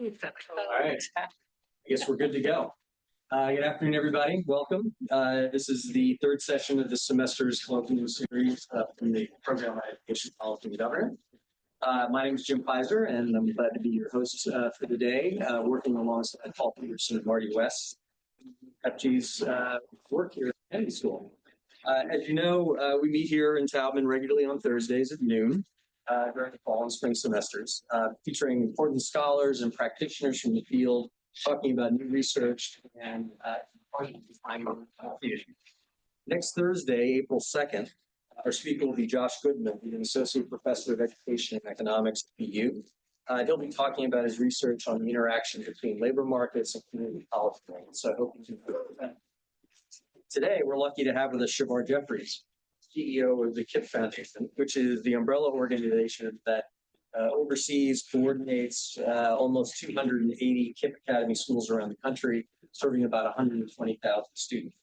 All right. I guess we're good to go. Good afternoon, everybody. Welcome. This is the third session of the semester's Colloquium Series from the Program on Education, Policy, and Governance. My name is Jim Pizer, and I'm glad to be your host for the day, working alongside Paul Peterson and Marty West, FG's work here at Kennedy School. As you know, we meet here in Taubman regularly on Thursdays at noon during the fall and spring semesters, featuring important scholars and practitioners from the field talking about new research and next Thursday, April 2nd, our speaker will be Josh Goodman, an associate professor of education and economics at BU. He'll be talking about his research on the interaction between labor markets and community college grades. So I hope you can. Today, we're lucky to have with us Shavar Jeffries, CEO of the KIPP Foundation, which is the umbrella organization that oversees, coordinates almost 280 KIPP Academy schools around the country, serving about 120,000 students.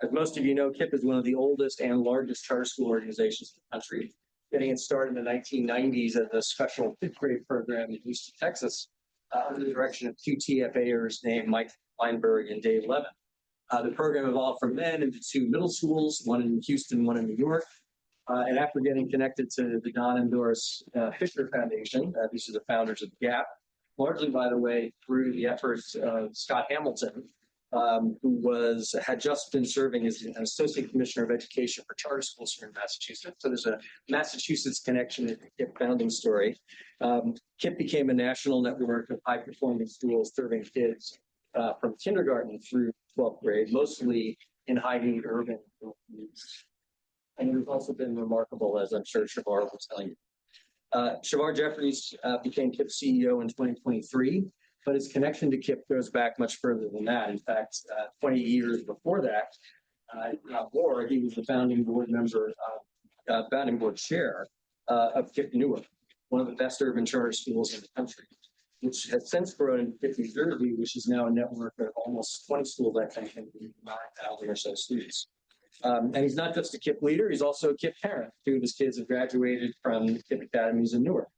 As most of you know, KIPP is one of the oldest and largest charter school organizations in the country, getting it started in the 1990s as a special fifth grade program in Houston, Texas, under the direction of two TFAers named Mike Weinberg and Dave Levin. The program evolved from then into two middle schools, one in Houston, one in New York. And after getting connected to the Don and Doris Fisher Foundation, these are the founders of GAP, largely, by the way, through the efforts of Scott Hamilton, who had just been serving as an associate commissioner of education for charter schools here in Massachusetts. So there's a Massachusetts connection in the KIPP founding story. KIPP became a national network of high-performing schools serving kids from kindergarten through 12th grade, mostly in high-need urban communities. And it has also been remarkable, as I'm sure Shavar will tell you. Shavar Jeffries became KIPP CEO in 2023, but his connection to KIPP goes back much further than that. In fact, 20 years before that, he was the founding board member, founding board chair of KIPP Newark, one of the best urban charter schools in the country, which has since grown into KIPP New Jersey, which is now a network of almost 20 schools, I think, and 9,000 or so students. And he's not just a KIPP leader, he's also a KIPP parent. Two of his kids have graduated from KIPP Academies in Newark.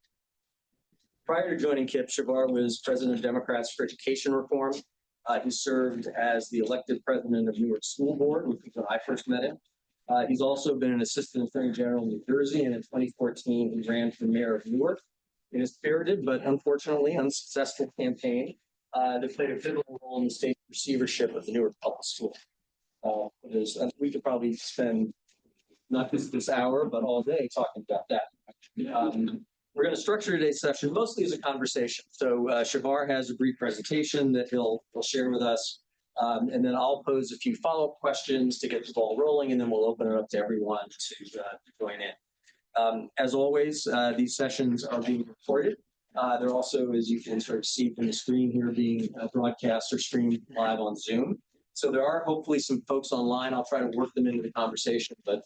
Prior to joining KIPP, Shavar was president of Democrats for Education Reform. He served as the elected president of Newark School Board, which was when I first met him. He's also been an assistant attorney general in New Jersey, and in 2014, he ran for mayor of Newark in a spirited but unfortunately unsuccessful campaign that played a pivotal role in the state receivership of the Newark Public School. We could probably spend not just this hour, but all day talking about that. We're going to structure today's session mostly as a conversation. So Shavar has a brief presentation that he'll share with us, and then I'll pose a few follow-up questions to get the ball rolling, and then we'll open it up to everyone to join in. As always, these sessions are being recorded. They're also, as you can sort of see from the screen here, being broadcast or streamed live on Zoom. So there are hopefully some folks online. I'll try to work them into the conversation, but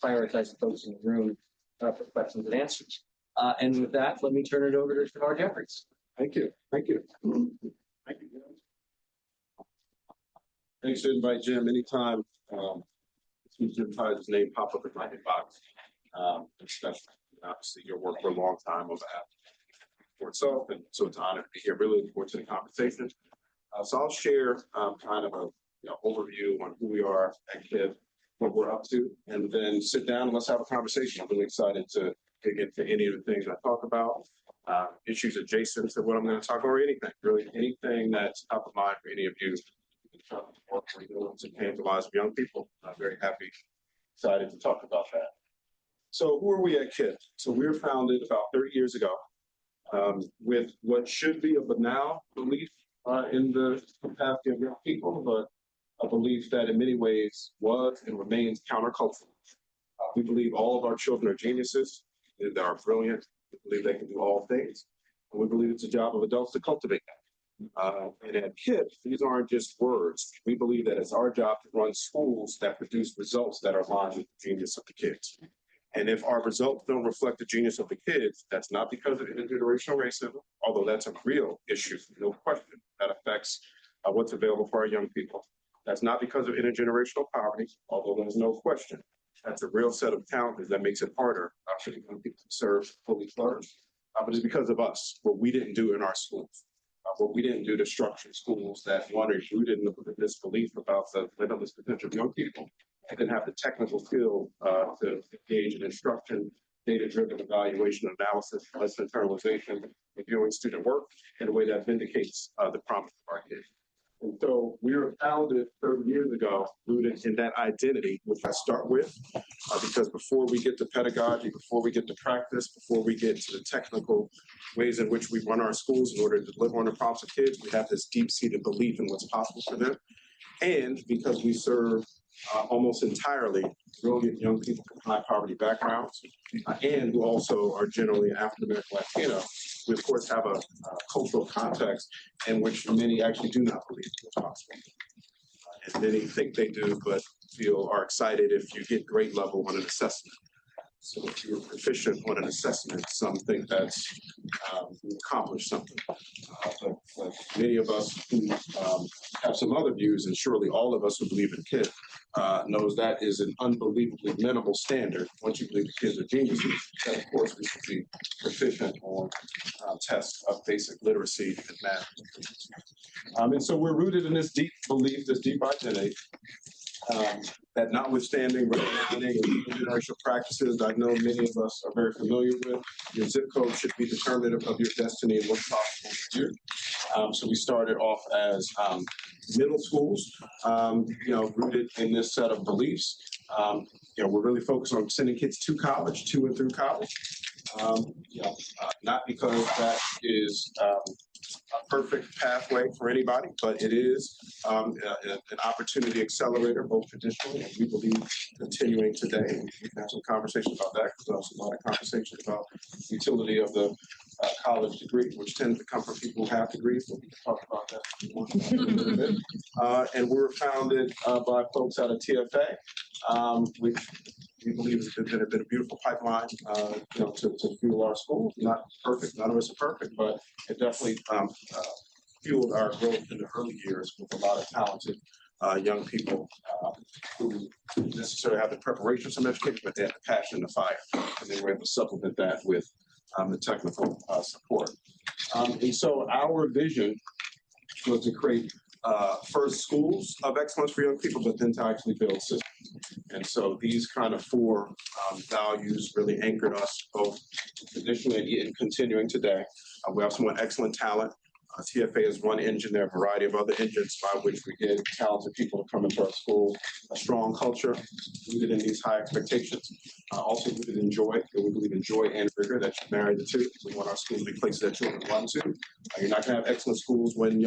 prioritize the folks in the room for questions and answers. And with that, let me turn it over to Shavar Jeffries. Thank you. Thank you. Thank you. Thanks to invite Jim anytime. See Jim Pizer's name pop up in my inbox. Especially, obviously, your work for a long time on behalf for itself, and so it's an honor to be here. Really looking forward to the conversation. So I'll share kind of a overview on who we are at KIPP, what we're up to, and then sit down and let's have a conversation. I'm really excited to dig into any of the things I talk about, issues adjacent to what I'm going to talk about, or anything, really anything that's top of mind for any of you to change the lives of young people. I'm very happy, excited to talk about that. So who are we at KIPP? So we were founded about 30 years ago with what should be a banal belief in the capacity of young people, but a belief that in many ways was and remains countercultural. We believe all of our children are geniuses, they are brilliant, we believe they can do all things, and we believe it's a job of adults to cultivate that. And at KIPP, these aren't just words. We believe that it's our job to run schools that produce results that are aligned with the genius of the kids. And if our results don't reflect the genius of the kids, that's not because of intergenerational racism, although that's a real issue, no question, that affects what's available for our young people. That's not because of intergenerational poverty, although there's no question. That's a real set of challenges that makes it harder for the young people to serve fully flourish. But it's because of us, what we didn't do in our schools. what we didn't do to structure schools that, one, are rooted in this belief about the limitless potential of young people, and then have the technical skill to engage in instruction, data-driven evaluation, analysis, lesson internalization, reviewing student work in a way that vindicates the promise of our kids. And so we were founded 30 years ago, rooted in that identity, which I start with, because before we get to pedagogy, before we get to practice, before we get to the technical ways in which we run our schools in order to deliver on the promise of kids, we have this deep-seated belief in what's possible for them. And because we serve almost entirely brilliant young people from high poverty backgrounds, and who also are generally African American Latino, we of course have a cultural context in which many actually do not believe it's possible. And many think they do, but are excited if you get grade level on an assessment. So if you're proficient on an assessment, some think that's you accomplished something. But many of us who have some other views, and surely all of us who believe in KIPP, knows that is an unbelievably minimal standard. Once you believe the kids are geniuses, then of course we should be proficient on tests of basic literacy and math. And so we're rooted in this deep belief, this deep identity, that notwithstanding redlining and interracial practices I know many of us are very familiar with, your zip code should be determinative of your destiny and what's possible for you. So we started off as middle schools, rooted in this set of beliefs. We're really focused on sending kids to college, to and through college. Not because that is a perfect pathway for anybody, but it is an opportunity accelerator, both traditionally and we believe continuing today. We can have some conversation about that because there's also a lot of conversation about the utility of the college degree, which tends to come from people who have degrees, but we can talk about that if you want a little bit. And we were founded by folks out of TFA, which we believe has been a beautiful pipeline, to fuel our schools. Not perfect, none of us are perfect, but it definitely fueled our growth in the early years with a lot of talented young people who didn't necessarily have the preparation for some education, but they had the passion, the fire, and they were able to supplement that with the technical support. And so our vision was to create first schools of excellence for young people, but then to actually build systems. And so these kind of four values really anchored us both traditionally and continuing today. We have some excellent talent. TFA is one engine. There are a variety of other engines by which we get talented people to come into our school. A strong culture rooted in these high expectations. Also rooted in joy. We believe in joy and rigor, that you marry the two. We want our schools to be places that children run to. You're not going to have excellent schools when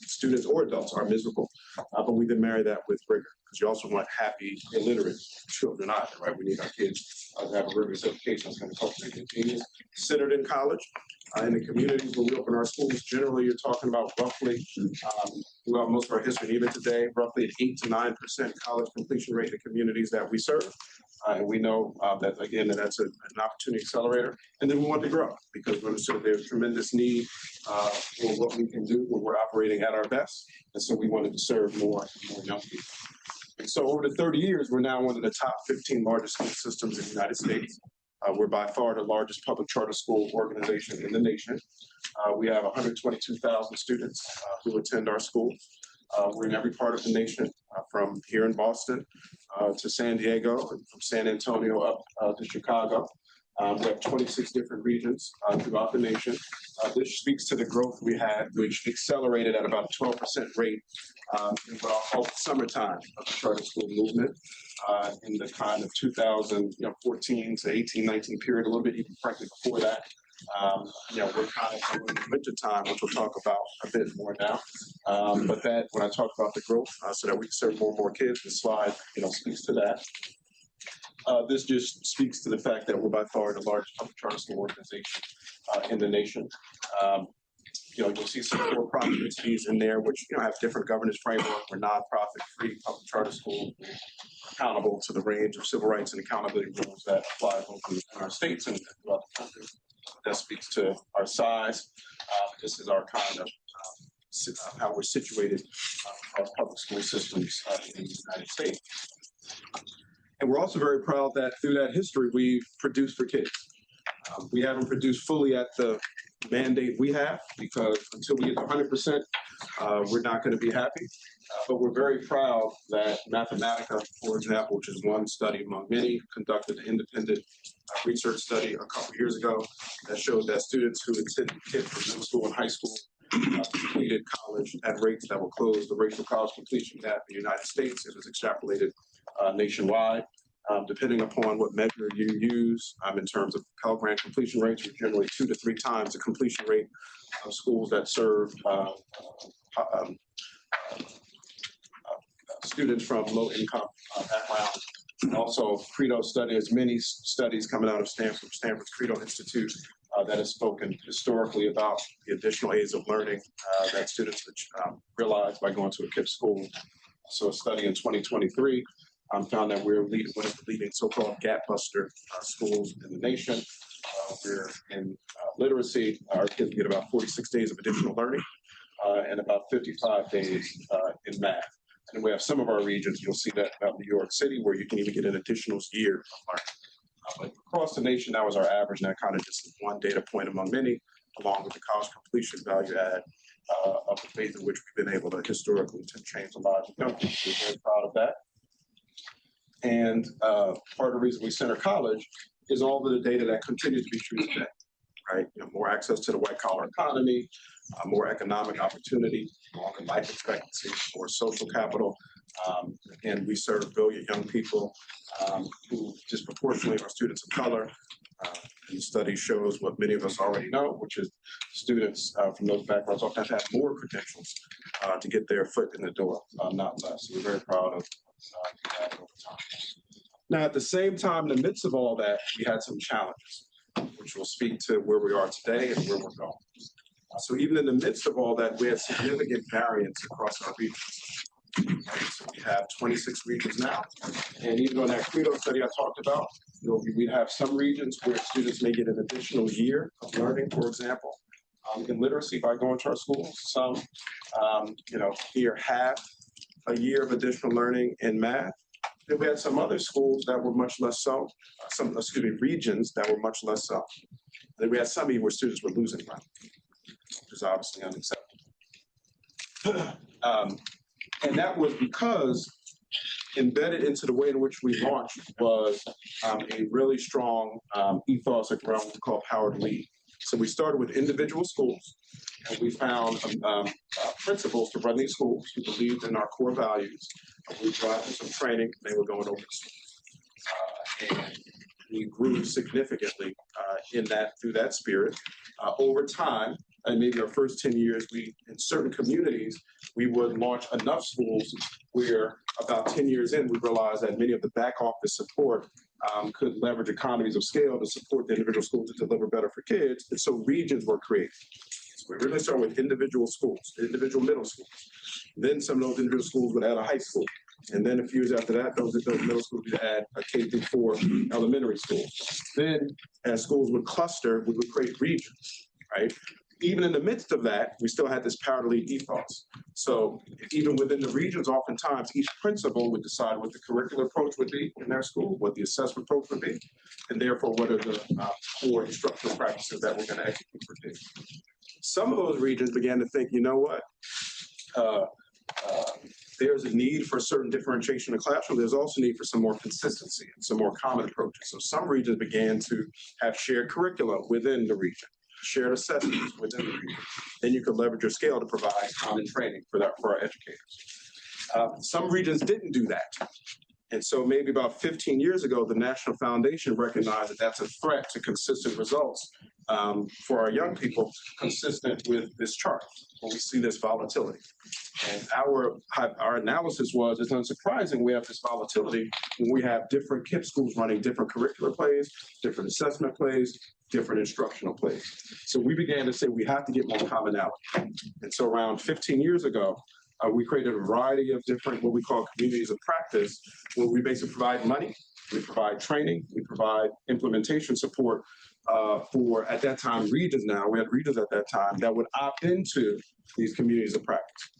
students or adults are miserable, but we then marry that with rigor, because you also want happy, illiterate children either, right? We need our kids to have a rigorous education that's going to cultivate their genius. Centered in college. In the communities where we open our schools, generally you're talking about roughly, throughout most of our history, even today, roughly an 8 to 9% college completion rate in the communities that we serve. And we know that, again, that's an opportunity accelerator. And then we want to grow, because we're sure there's tremendous need for what we can do when we're operating at our best. And so we wanted to serve more young people. And so over the 30 years, we're now one of the top 15 largest school systems in the United States. We're by far the largest public charter school organization in the nation. We have 122,000 students who attend our school. We're in every part of the nation, from here in Boston to San Diego, and from San Antonio up to Chicago. We have 26 different regions throughout the nation. This speaks to the growth we had, which accelerated at about a 12% rate in what I'll call the summertime of the charter school movement in the kind of 2014 to 18, 19 period, a little bit even frankly before that. We're kind of in the winter time, which we'll talk about a bit more now. But that, when I talk about the growth, so that we can serve more and more kids, the slide, speaks to that. This just speaks to the fact that we're by far the largest public charter school organization in the nation. You'll see some for-profit entities in there, which have different governance framework. We're nonprofit-free public charter schools, accountable to the range of civil rights and accountability rules that apply both in our states and throughout the country. That speaks to our size. This is our kind of how we're situated across public school systems in the United States. And we're also very proud that through that history, we've produced for kids. We haven't produced fully at the mandate we have, because until we get to 100%, we're not going to be happy. But we're very proud that Mathematica, for example, which is one study among many, conducted an independent research study a couple years ago that showed that students who attended KIPP from middle school and high school completed college at rates that will close the racial college completion gap in the United States. It was extrapolated nationwide. Depending upon what measure you use in terms of Pell Grant completion rates, are generally 2 to 3 times the completion rate of schools that serve students from low-income backgrounds. And also, Credo study, there's many studies coming out of Stanford's Credo Institute that has spoken historically about the additional aids of learning that students realize by going to a KIPP school. So a study in 2023 found that we're one of the leading so-called gap buster schools in the nation. We're in literacy, our kids get about 46 days of additional learning and about 55 days in math. And we have some of our regions, you'll see that about New York City, where you can even get an additional year of learning. But across the nation, that was our average, and that kind of just one data point among many, along with the college completion value add of the ways in which we've been able to historically to change the lives of young people. We're very proud of that. And part of the reason we center college is all of the data that continues to be true today, right? More access to the white-collar economy, more economic opportunity, longer life expectancy, more social capital. And we serve brilliant young people who disproportionately are students of color. And the study shows what many of us already know, which is students from those backgrounds often have more credentials to get their foot in the door, not less. So we're very proud of that over time. Now, at the same time, in the midst of all that, we had some challenges, which will speak to where we are today and where we're going. So even in the midst of all that, we had significant variance across our regions. So we have 26 regions now. And even on that Credo study I talked about, we'd have some regions where students may get an additional year of learning, for example, in literacy by going to our schools. Some, here half a year of additional learning in math. Then we had some other schools that were much less so, regions that were much less so. Then we had some where students were losing learning, which is obviously unacceptable. And that was because embedded into the way in which we launched was a really strong ethos around what we call power to lead. So we started with individual schools, and we found principals to run these schools who believed in our core values. We brought them some training, they were going over the schools. And we grew significantly through that spirit. Over time, and maybe our first 10 years, in certain communities, we would launch enough schools where about 10 years in, we realized that many of the back office support could leverage economies of scale to support the individual schools to deliver better for kids. And so regions were created. So we really started with individual schools, individual middle schools. Then some of those individual schools would add a high school. And then a few years after that, those middle schools would add a K-4 elementary school. Then as schools would cluster, we would create regions, right? Even in the midst of that, we still had this power to lead ethos. So even within the regions, oftentimes each principal would decide what the curricular approach would be in their school, what the assessment approach would be, and therefore what are the core instructional practices that we're going to execute for kids. Some of those regions began to think, you know what? There's a need for certain differentiation in the classroom. There's also a need for some more consistency and some more common approaches. So some regions began to have shared curricula within the region, shared assessments within the region. Then you could leverage your scale to provide common training for our educators. Some regions didn't do that. And so maybe about 15 years ago, the National Foundation recognized that that's a threat to consistent results for our young people, consistent with this chart, where we see this volatility. And our analysis was, it's unsurprising we have this volatility when we have different KIPP schools running different curricular plays, different assessment plays, different instructional plays. So we began to say we have to get more commonality. And so around 15 years ago, we created a variety of different, what we call communities of practice, where we basically provide money, we provide training, we provide implementation support for, at that time, regions now. We had regions at that time that would opt into these communities of practice.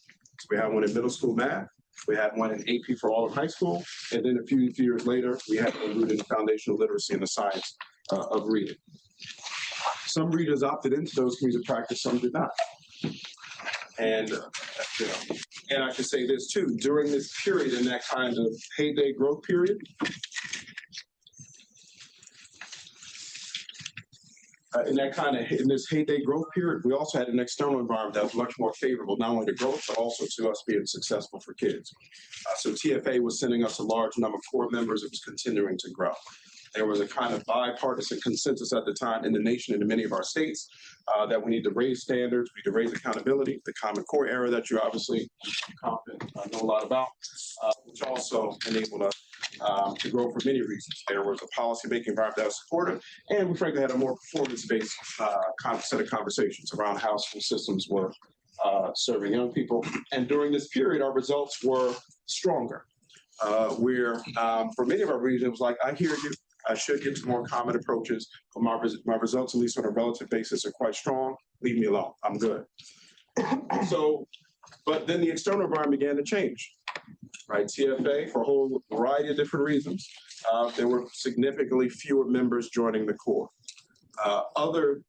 So we had one in middle school math, we had one in AP for all of high school, and then a few years later, we had one rooted in foundational literacy and the science of reading. some regions opted into those communities of practice, some did not. And, and I should say this too, during this period, in that kind of heyday growth period, in this heyday growth period, we also had an external environment that was much more favorable, not only to growth, but also to us being successful for kids. So TFA was sending us a large number of core members. It was continuing to grow. There was a kind of bipartisan consensus at the time in the nation and in many of our states that we need to raise standards, we need to raise accountability, the Common Core era that you obviously know a lot about, which also enabled us to grow for many reasons. There was a policymaking environment that was supportive, and we frankly had a more performance-based set of conversations around how school systems were serving young people. And during this period, our results were stronger. Where for many of our regions, it was like, I hear you, I should get to more common approaches, but my results, at least on a relative basis, are quite strong. Leave me alone, I'm good. So, but then the external environment began to change, right? TFA, for a whole variety of different reasons, there were significantly fewer members joining the core. Other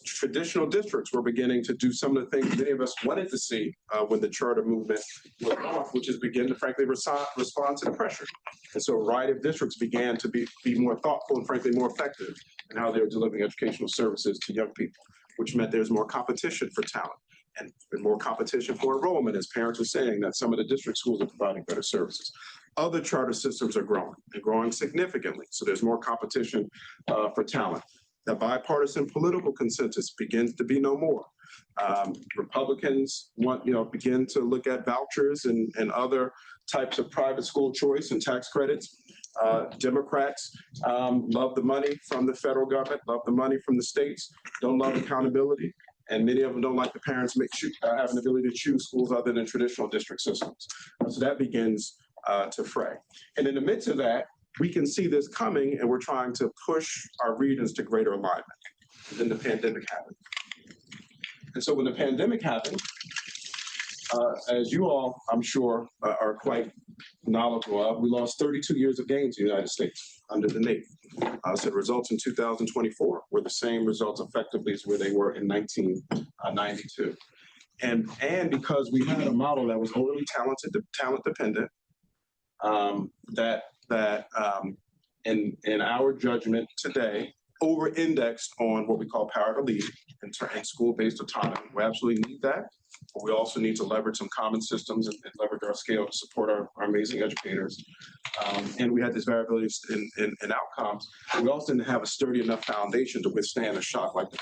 traditional districts were beginning to do some of the things many of us wanted to see when the charter movement was off, which is begin to frankly respond to the pressure. And so a variety of districts began to be more thoughtful and frankly more effective in how they were delivering educational services to young people, which meant there's more competition for talent and more competition for enrollment, as parents are saying that some of the district schools are providing better services. Other charter systems are growing and growing significantly. So there's more competition for talent. The bipartisan political consensus begins to be no more. Republicans begin to look at vouchers and other types of private school choice and tax credits. Democrats love the money from the federal government, love the money from the states, don't love accountability. And many of them don't like the parents have an ability to choose schools other than traditional district systems. So that begins to fray. And in the midst of that, we can see this coming, and we're trying to push our regions to greater alignment. And then the pandemic happened. And so when the pandemic happened, as you all, I'm sure, are quite knowledgeable of, we lost 32 years of gains in the United States under the Navy. So the results in 2024 were the same results effectively as where they were in 1992. And because we had a model that was overly talent dependent, that in our judgment today, over-indexed on what we call power to lead and school-based autonomy. We absolutely need that, but we also need to leverage some common systems and leverage our scale to support our amazing educators. And we had this variability in outcomes. We also didn't have a sturdy enough foundation to withstand a shock like the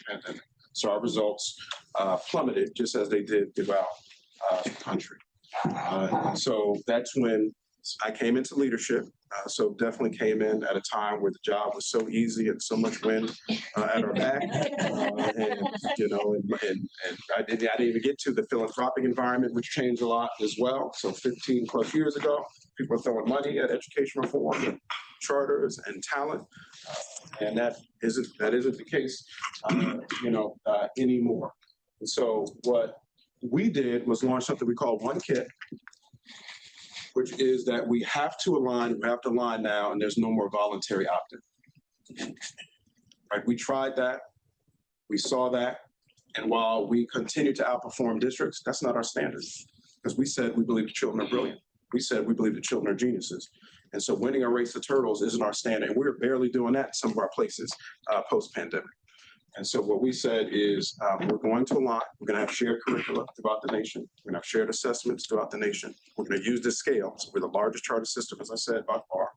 pandemic. So our results plummeted just as they did throughout the country. So that's when I came into leadership, so definitely came in at a time where the job was so easy and so much wind at our back, and I didn't even get to the philanthropic environment, which changed a lot as well. So 15 plus years ago, people were throwing money at education reform and charters and talent, and that isn't the case, anymore. And so what we did was launch something we call One KIPP, which is that we have to align now, and there's no more voluntary opt-in. Right? We tried that, we saw that, and while we continue to outperform districts, that's not our standard. Because we said we believe the children are brilliant. We said we believe the children are geniuses. And so winning a race to turtles isn't our standard. And we're barely doing that in some of our places post-pandemic. And so what we said is we're going to align. We're going to have shared curricula throughout the nation. We're going to have shared assessments throughout the nation. We're going to use this scale. So we're the largest charter system, as I said, by far,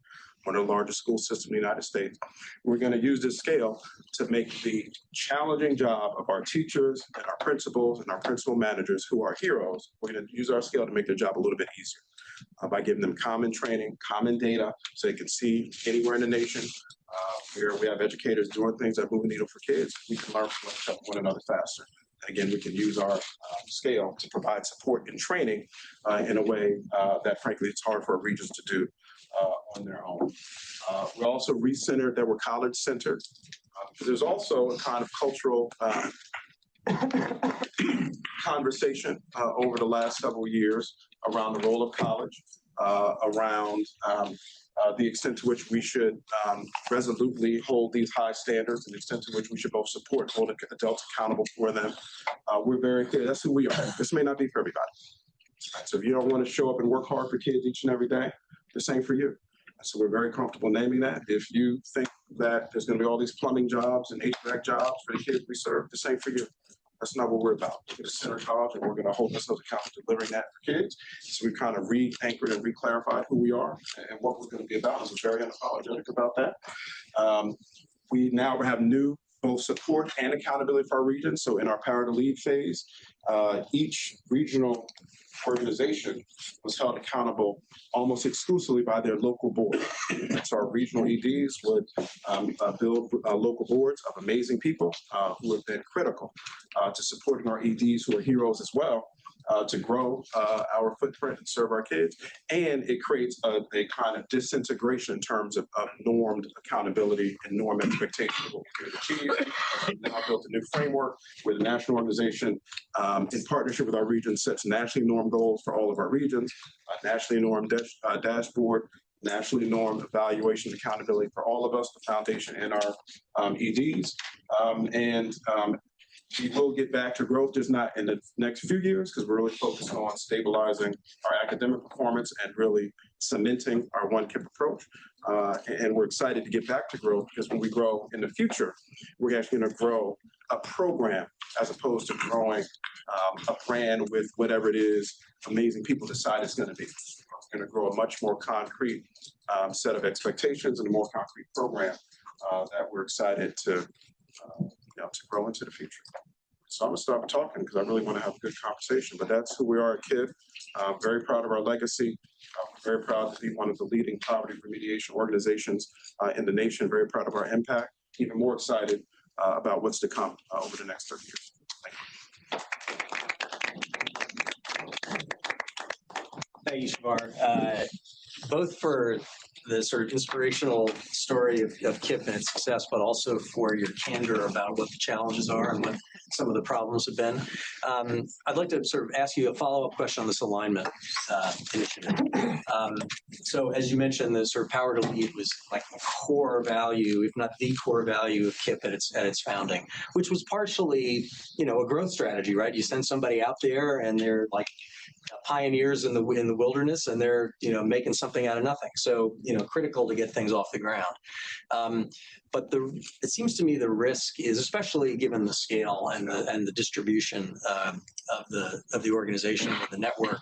one of the largest school systems in the United States. We're going to use this scale to make the challenging job of our teachers and our principals and our principal managers, who are heroes, we're going to use our scale to make their job a little bit easier by giving them common training, common data, so they can see anywhere in the nation where we have educators doing things that move the needle for kids. We can learn from one another faster. And again, we can use our scale to provide support and training in a way that, frankly, it's hard for our regions to do on their own. We also recentered that we're college-centered. There's also a kind of cultural conversation over the last several years around the role of college around the extent to which we should resolutely hold these high standards and the extent to which we should both support and hold adults accountable for them. We're very clear. That's who we are. This may not be for everybody. Right? So if you don't want to show up and work hard for kids each and every day, this ain't for you. So we're very comfortable naming that. If you think that there's going to be all these plumbing jobs and HVAC jobs for the kids we serve, this ain't for you. That's not what we're about. We're going to center college and we're going to hold ourselves accountable to delivering that for kids. So we've kind of re-anchored and re-clarified who we are and what we're going to be about. So we're very unapologetic about that. We now have new both support and accountability for our region. So in our Power to Lead phase, each regional organization was held accountable almost exclusively by their local board. So our regional EDs would build local boards of amazing people who have been critical to supporting our EDs, who are heroes as well, to grow our footprint and serve our kids. And it creates a kind of disintegration in terms of normed accountability and norm expectation of what we can achieve. We've now built a new framework where the national organization, in partnership with our region, sets nationally normed goals for all of our regions, a nationally normed dashboard, nationally normed evaluation accountability for all of us, the foundation and our EDs. We will get back to growth, just not in the next few years, because we're really focused on stabilizing our academic performance and really cementing our one KIPP approach. And we're excited to get back to growth, because when we grow in the future, we're actually going to grow a program as opposed to growing a brand with whatever it is amazing people decide it's going to be. It's going to grow a much more concrete set of expectations and a more concrete program that we're excited to grow into the future. So I'm going to stop talking because I really want to have a good conversation, but that's who we are at KIPP. Very proud of our legacy. Very proud to be one of the leading poverty remediation organizations in the nation. Very proud of our impact. Even more excited about what's to come over the next 30 years. Thank you, Shavar. Both for the sort of inspirational story of KIPP and its success, but also for your candor about what the challenges are and what some of the problems have been. I'd like to sort of ask you a follow-up question on this alignment initiative. So as you mentioned, the sort of Power to Lead was like a core value, if not the core value of KIPP at its founding, which was partially, a growth strategy, right? You send somebody out there and they're like pioneers in the wilderness, and they're making something out of nothing. So critical to get things off the ground. But it seems to me the risk is, especially given the scale and the distribution of the organization or the network,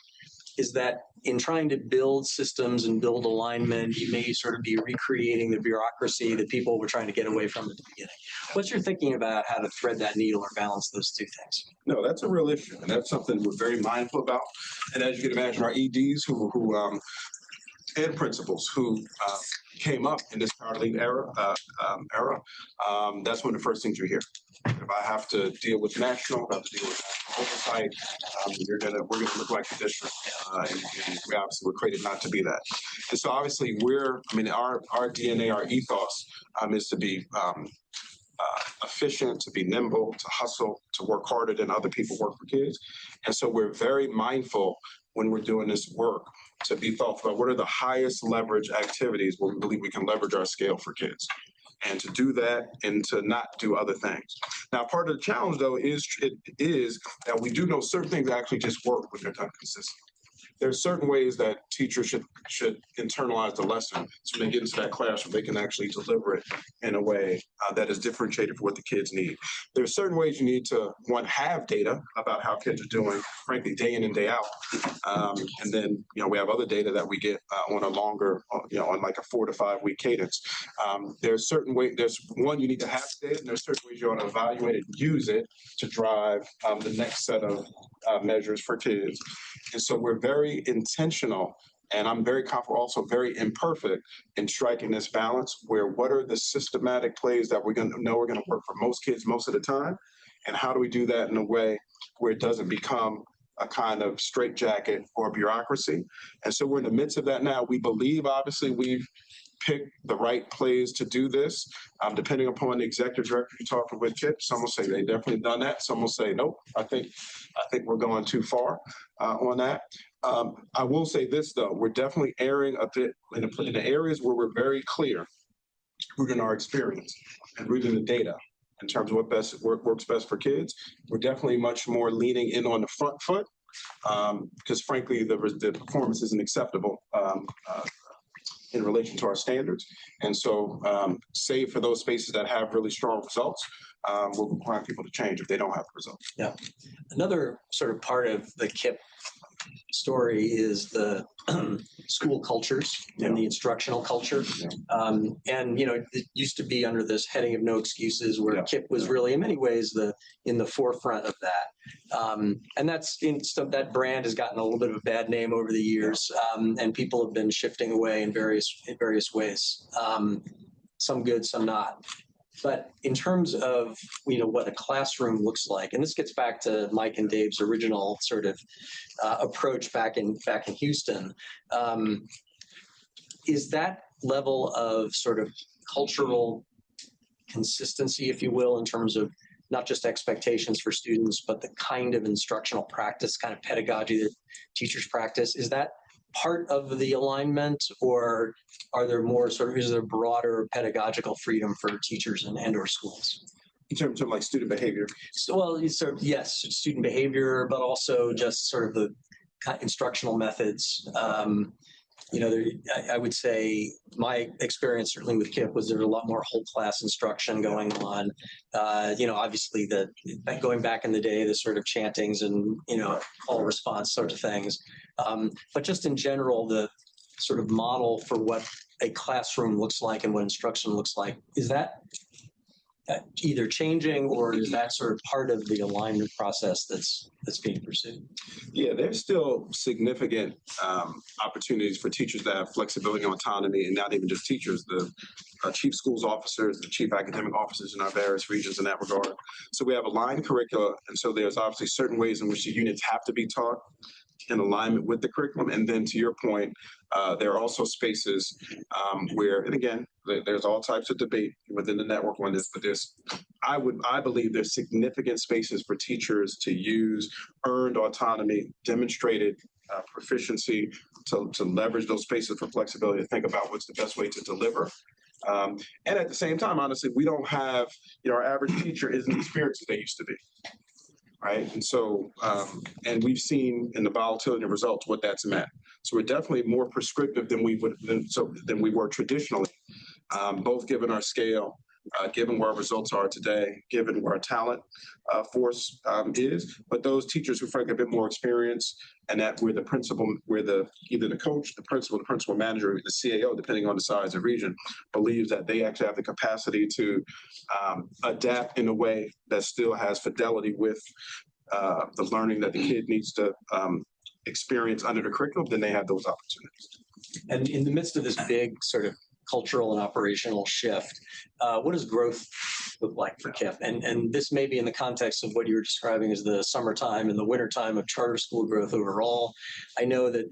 is that in trying to build systems and build alignment, you may sort of be recreating the bureaucracy that people were trying to get away from at the beginning. What's your thinking about how to thread that needle or balance those two things? No, that's a real issue, and that's something we're very mindful about. And as you can imagine, our EDs and principals who came up in this Power to Lead era, that's one of the first things you hear. If I have to deal with national oversight, we're gonna look like the district, and we obviously were created not to be that. And so obviously our DNA, our ethos is to be efficient, to be nimble, to hustle, to work harder than other people work for kids. And so we're very mindful when we're doing this work to be thoughtful about what are the highest leverage activities where we believe we can leverage our scale for kids, and to do that and to not do other things. Now, part of the challenge, though, is that we do know certain things actually just work when they're done consistently. There are certain ways that teachers should internalize the lesson, so when they get into that classroom, they can actually deliver it in a way that is differentiated for what the kids need. There are certain ways you need to, one, have data about how kids are doing, frankly, day in and day out. And then, we have other data that we get on a longer, on like a 4 to 5 week cadence. There's certain ways, there's one, you need to have data, and there's certain ways you want to evaluate it and use it to drive the next set of measures for kids. And so we're very intentional, and I'm very confident, also very imperfect in striking this balance where what are the systematic plays that we're going to know are going to work for most kids most of the time, and how do we do that in a way where it doesn't become a kind of straitjacket or bureaucracy. And so we're in the midst of that now. We believe, obviously, we've pick the right plays to do this. Depending upon the executive director you're talking with, KIPP, some will say they definitely done that. Some will say, nope, I think we're going too far on that. I will say this, though. We're definitely erring a bit in the areas where we're very clear, rooting our experience and rooting the data in terms of what works best for kids. We're definitely much more leaning in on the front foot because, frankly, the performance isn't acceptable in relation to our standards. And so, save for those spaces that have really strong results, we'll require people to change if they don't have the results. Yeah. Another sort of part of the KIPP story is the school cultures and the instructional culture. And, you know, it used to be under this heading of no excuses where KIPP was really in many ways in the forefront of that. And that brand has gotten a little bit of a bad name over the years, and people have been shifting away in various ways, some good, some not. But in terms of, you know, what a classroom looks like, and this gets back to Mike and Dave's original sort of approach back in Houston, is that level of sort of cultural consistency, if you will, in terms of not just expectations for students, but the kind of instructional practice, kind of pedagogy that teachers practice, is that part of the alignment, or are there more is there broader pedagogical freedom for teachers and or schools? In terms of like student behavior? So, well, yes, student behavior, but also just sort of the instructional methods. You know, I would say my experience certainly with KIPP was there was a lot more whole class instruction going on. You know, obviously going back in the day, the sort of chantings and, you know, call response sort of things. But just in general, the sort of model for what a classroom looks like and what instruction looks like, is that either changing, or is that sort of part of the alignment process that's being pursued? Yeah, there's still significant opportunities for teachers to have flexibility and autonomy, and not even just teachers, the chief schools officers, the chief academic officers in our various regions in that regard. So we have aligned curricula, and so there's obviously certain ways in which the units have to be taught in alignment with the curriculum. And then to your point, there are also spaces where, and again, there's all types of debate within the network on this, but I believe there's significant spaces for teachers to use earned autonomy, demonstrated proficiency, to leverage those spaces for flexibility, to think about what's the best way to deliver. And at the same time, honestly, we don't have, you know, our average teacher isn't experienced as they used to be. Right. And so, and we've seen in the volatility of results what that's meant. So we're definitely more prescriptive than we were traditionally, both given our scale, given where our results are today, given where our talent force is. But those teachers who frankly have a bit more experience, and that where the principal, either the coach, the principal manager, the CAO, depending on the size of the region, believes that they actually have the capacity to adapt in a way that still has fidelity with the learning that the kid needs to experience under the curriculum, then they have those opportunities. And in the midst of this big sort of cultural and operational shift, what does growth look like for KIPP? And this may be in the context of what you were describing as the summertime and the wintertime of charter school growth overall. I know that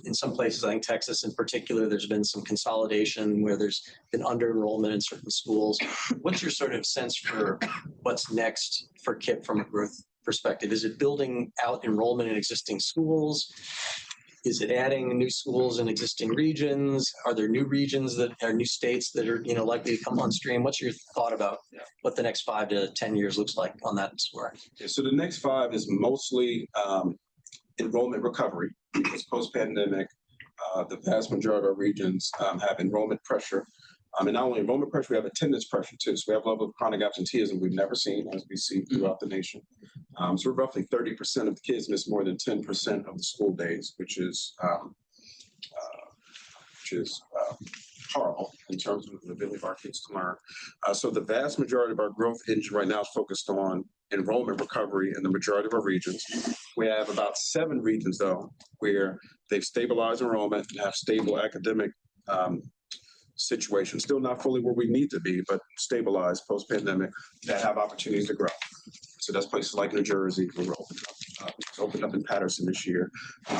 in some places, I think Texas in particular, there's been some consolidation where there's been under-enrollment in certain schools. What's your sort of sense for what's next for KIPP from a growth perspective? Is it building out enrollment in existing schools? Is it adding new schools in existing regions? Are there new regions that are new states that are, you know, likely to come on stream? What's your thought about what the next 5 to 10 years looks like on that score? Yeah, so the next 5 is mostly enrollment recovery. It's post-pandemic. The vast majority of our regions have enrollment pressure. And not only enrollment pressure, we have attendance pressure too. So we have a level of chronic absenteeism we've never seen, as we see throughout the nation. So roughly 30% of the kids miss more than 10% of the school days, which is horrible in terms of the ability of our kids to learn. So the vast majority of our growth engine right now is focused on enrollment recovery in the majority of our regions. We have about 7 regions, though, where they've stabilized enrollment and have stable academic situation. Still not fully where we need to be, but stabilized post-pandemic, that have opportunities to grow. So that's places like New Jersey, It's opened up in Patterson this year.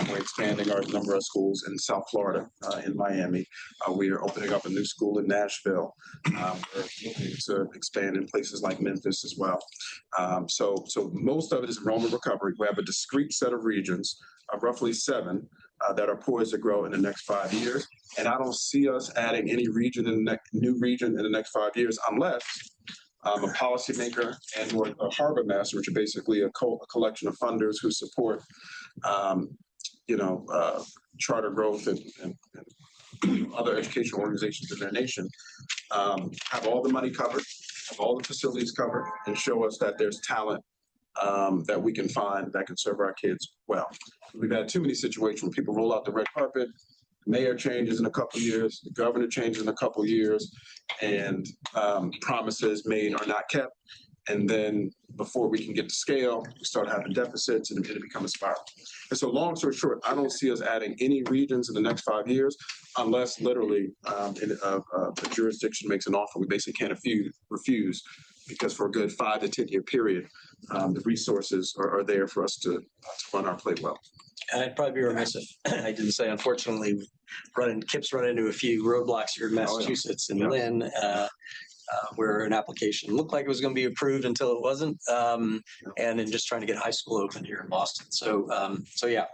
We're expanding our number of schools in South Florida, in Miami. We are opening up a new school in Nashville. We're looking to expand in places like Memphis as well. So most of it is enrollment recovery. We have a discrete set of regions, roughly 7, that are poised to grow in the next 5 years. And I don't see us adding any new region in the next 5 years unless a policymaker and or a harbor master, which are basically a collection of funders who support, charter growth and other educational organizations in their nation, have all the money covered, have all the facilities covered, and show us that there's talent that we can find that can serve our kids well. We've had too many situations where people roll out the red carpet, the mayor changes in a couple of years, the governor changes in a couple of years, and promises made are not kept. And then before we can get to scale, we start having deficits and it becomes a spiral. And so long story short, I don't see us adding any regions in the next 5 years unless literally a jurisdiction makes an offer we basically can't refuse, because for a good 5 to 10 year period, the resources are there for us to run our plate well. And I'd probably be remiss if I didn't say, unfortunately, KIPP's run into a few roadblocks here in Massachusetts and Lynn, where an application looked like it was going to be approved until it wasn't, and then just trying to get a high school open here in Boston. So yeah,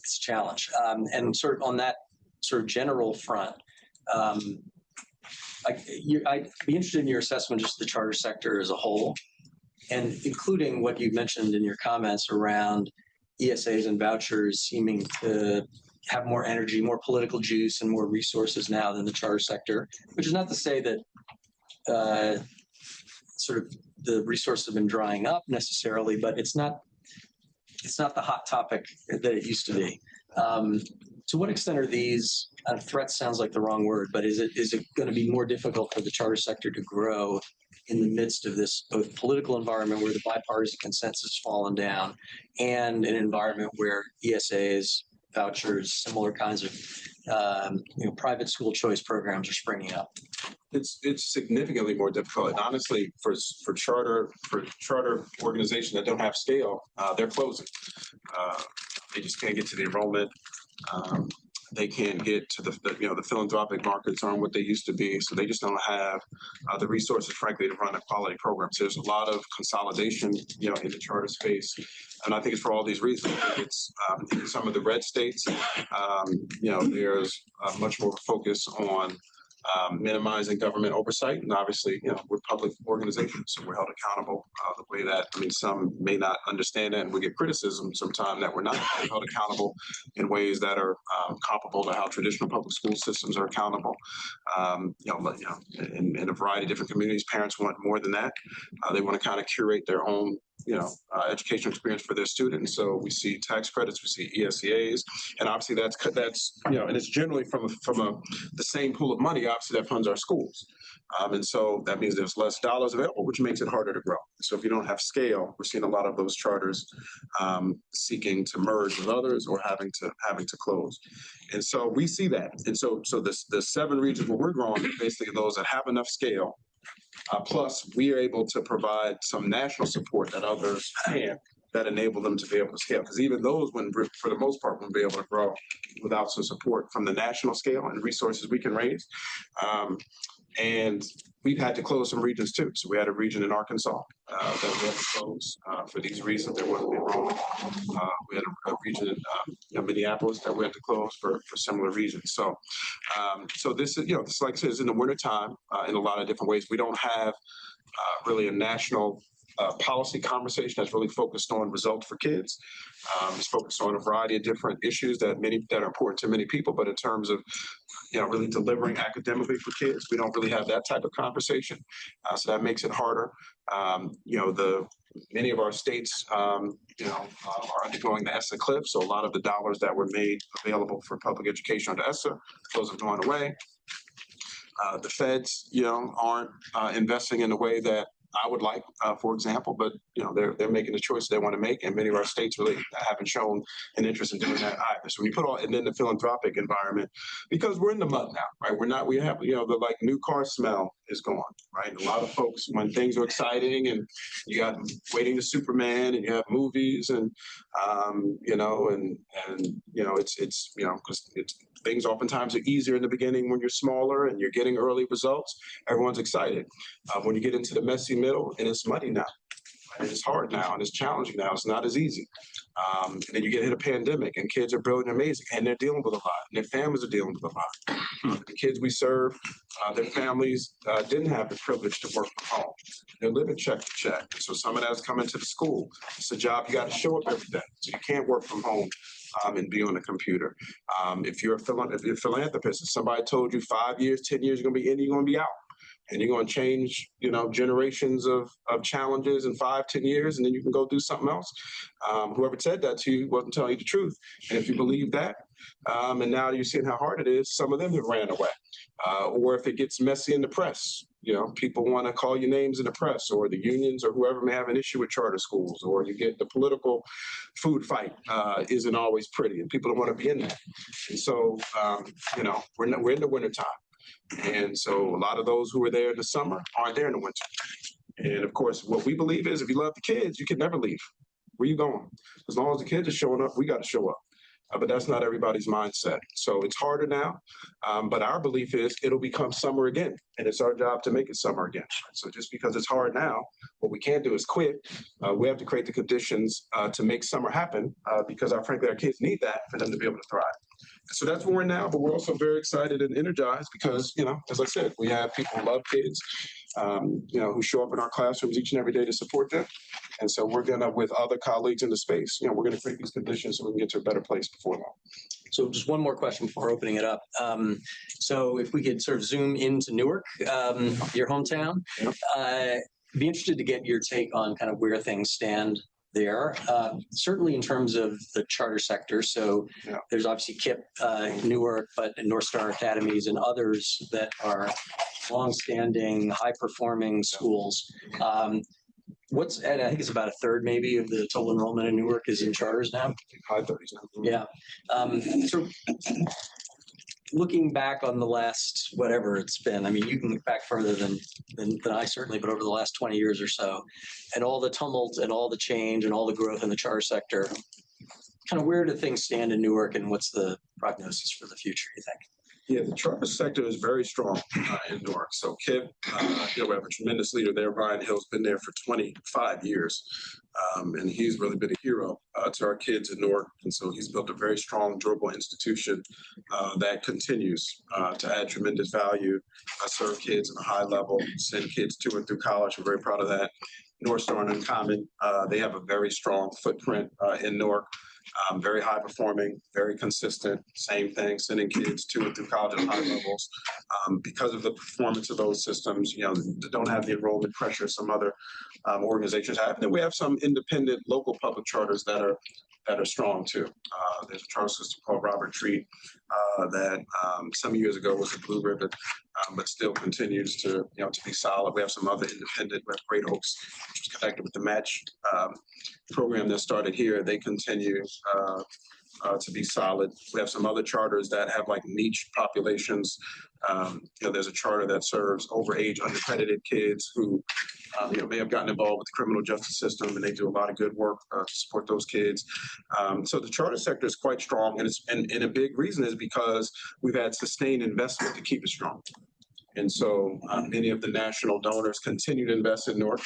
it's a challenge. And sort of on that sort of general front, I'd be interested in your assessment, just the charter sector as a whole, and including what you mentioned in your comments around ESAs and vouchers seeming to have more energy, more political juice, and more resources now than the charter sector, which is not to say that sort of the resources have been drying up necessarily, but it's not the hot topic that it used to be. To what extent are these threats? Sounds like the wrong word, but is it going to be more difficult for the charter sector to grow in the midst of this both political environment where the bipartisan consensus has fallen down, and an environment where ESAs, vouchers, similar kinds of private school choice programs are springing up? It's significantly more difficult. And honestly, for charter organizations that don't have scale, they're closing. They just can't get to the enrollment. They can't get to the philanthropic markets aren't what they used to be, so they just don't have the resources, frankly, to run a quality program. So there's a lot of consolidation, in the charter space, and I think it's for all these reasons. It's in some of the red states, there's much more focus on minimizing government oversight, and obviously, we're public organizations, so we're held accountable the way that, some may not understand it, and we get criticism sometimes that we're not held accountable in ways that are comparable to how traditional public school systems are accountable. In a variety of different communities, parents want more than that. They want to kind of curate their own educational experience for their students. So we see tax credits, we see ESCAs, and obviously that's and it's generally from the same pool of money, obviously, that funds our schools. And so that means there's less dollars available, which makes it harder to grow. So if you don't have scale, we're seeing a lot of those charters seeking to merge with others or having to close. And so we see that. And so the 7 regions where we're growing are basically those that have enough scale. Plus, we are able to provide some national support that others can't, that enable them to be able to scale. Because even those, for the most part, wouldn't be able to grow without some support from the national scale and resources we can raise. And we've had to close some regions too. So we had a region in Arkansas that we had to close for these reasons. There wasn't enrollment. We had a region in Minneapolis that we had to close for similar reasons. So this is, this, like I said, is in the wintertime in a lot of different ways. We don't have really a national policy conversation that's really focused on results for kids. It's focused on a variety of different issues that are important to many people, but in terms of really delivering academically for kids, we don't really have that type of conversation. So that makes it harder. Many of our states, are undergoing the ESSA cliff. So a lot of the dollars that were made available for public education under ESSA, those have gone away. The feds, aren't investing in the way that I would like, for example, but they're making the choice they want to make, and many of our states really haven't shown an interest in doing that either. So we put all, and then the philanthropic environment, because we're in the mud now, right? We have, the like new car smell is gone, right? A lot of folks, when things are exciting and you got Waiting to Superman and you have movies and, because things oftentimes are easier in the beginning when you're smaller and you're getting early results. Everyone's excited. When you get into the messy middle, and it's muddy now, and it's hard now, and it's challenging now. It's not as easy. And then you get hit a pandemic, and kids are brilliant, and amazing, and they're dealing with a lot, and their families are dealing with a lot. The kids we serve, their families didn't have the privilege to work from home. They're living check to check. So some of that's coming to the school. It's a job you got to show up every day. So you can't work from home and be on a computer. If you're a philanthropist, if somebody told you 5 years, 10 years, you're going to be in, you're going to be out. And you're going to change, generations of challenges in 5, 10 years, and then you can go do something else. Whoever said that to you wasn't telling you the truth. And if you believe that, and now you're seeing how hard it is, some of them have ran away. Or if it gets messy in the press, people want to call you names in the press, or the unions or whoever may have an issue with charter schools, or you get the political food fight isn't always pretty, and people don't want to be in that. And so, we're in the wintertime. And so a lot of those who were there in the summer aren't there in the winter. And of course, what we believe is if you love the kids, you can never leave. Where you going? As long as the kids are showing up, we got to show up. But that's not everybody's mindset. So it's harder now. But our belief is it'll become summer again. And it's our job to make it summer again. So just because it's hard now, what we can't do is quit. We have to create the conditions to make summer happen because frankly, our kids need that for them to be able to thrive. So that's where we're now, but we're also very excited and energized because, as I said, we have people who love kids, who show up in our classrooms each and every day to support them. And so we're going to, with other colleagues in the space, we're going to create these conditions so we can get to a better place before long. So just one more question before opening it up. So if we could sort of zoom into Newark, your hometown, be interested to get your take on kind of where things stand there, certainly in terms of the charter sector. So there's obviously KIPP, Newark, but North Star Academies and others that are long-standing, high-performing schools. I think it's about a third maybe of the total enrollment in Newark is in charters now. High 30s now. Yeah. So looking back on the last, whatever it's been, I mean, you can look back further than I certainly, but over the last 20 years or so, and all the tumult and all the change and all the growth in the charter sector, kind of where do things stand in Newark and what's the prognosis for the future, you think? Yeah, the charter sector is very strong in Newark. So KIPP, we have a tremendous leader there. Brian Hill's been there for 25 years, and he's really been a hero to our kids in Newark. And so he's built a very strong, durable institution that continues to add tremendous value, serve kids at a high level, send kids to and through college. We're very proud of that. North Star and Uncommon, they have a very strong footprint in Newark. Very high performing, very consistent, same thing, sending kids to and through college at high levels. Because of the performance of those systems, don't have the enrollment pressure some other organizations have. And then we have some independent local public charters that are strong too. There's a charter system called Robert Treat that some years ago was a blue ribbon, but still continues to be solid. We have some other independent. We have Great Oaks, which is connected with the match program that started here. They continue to be solid. We have some other charters that have like niche populations. There's a charter that serves overage, undercredited kids who may have gotten involved with the criminal justice system, and they do a lot of good work to support those kids. So the charter sector is quite strong, and a big reason is because we've had sustained investment to keep it strong. And so many of the national donors continue to invest in Newark.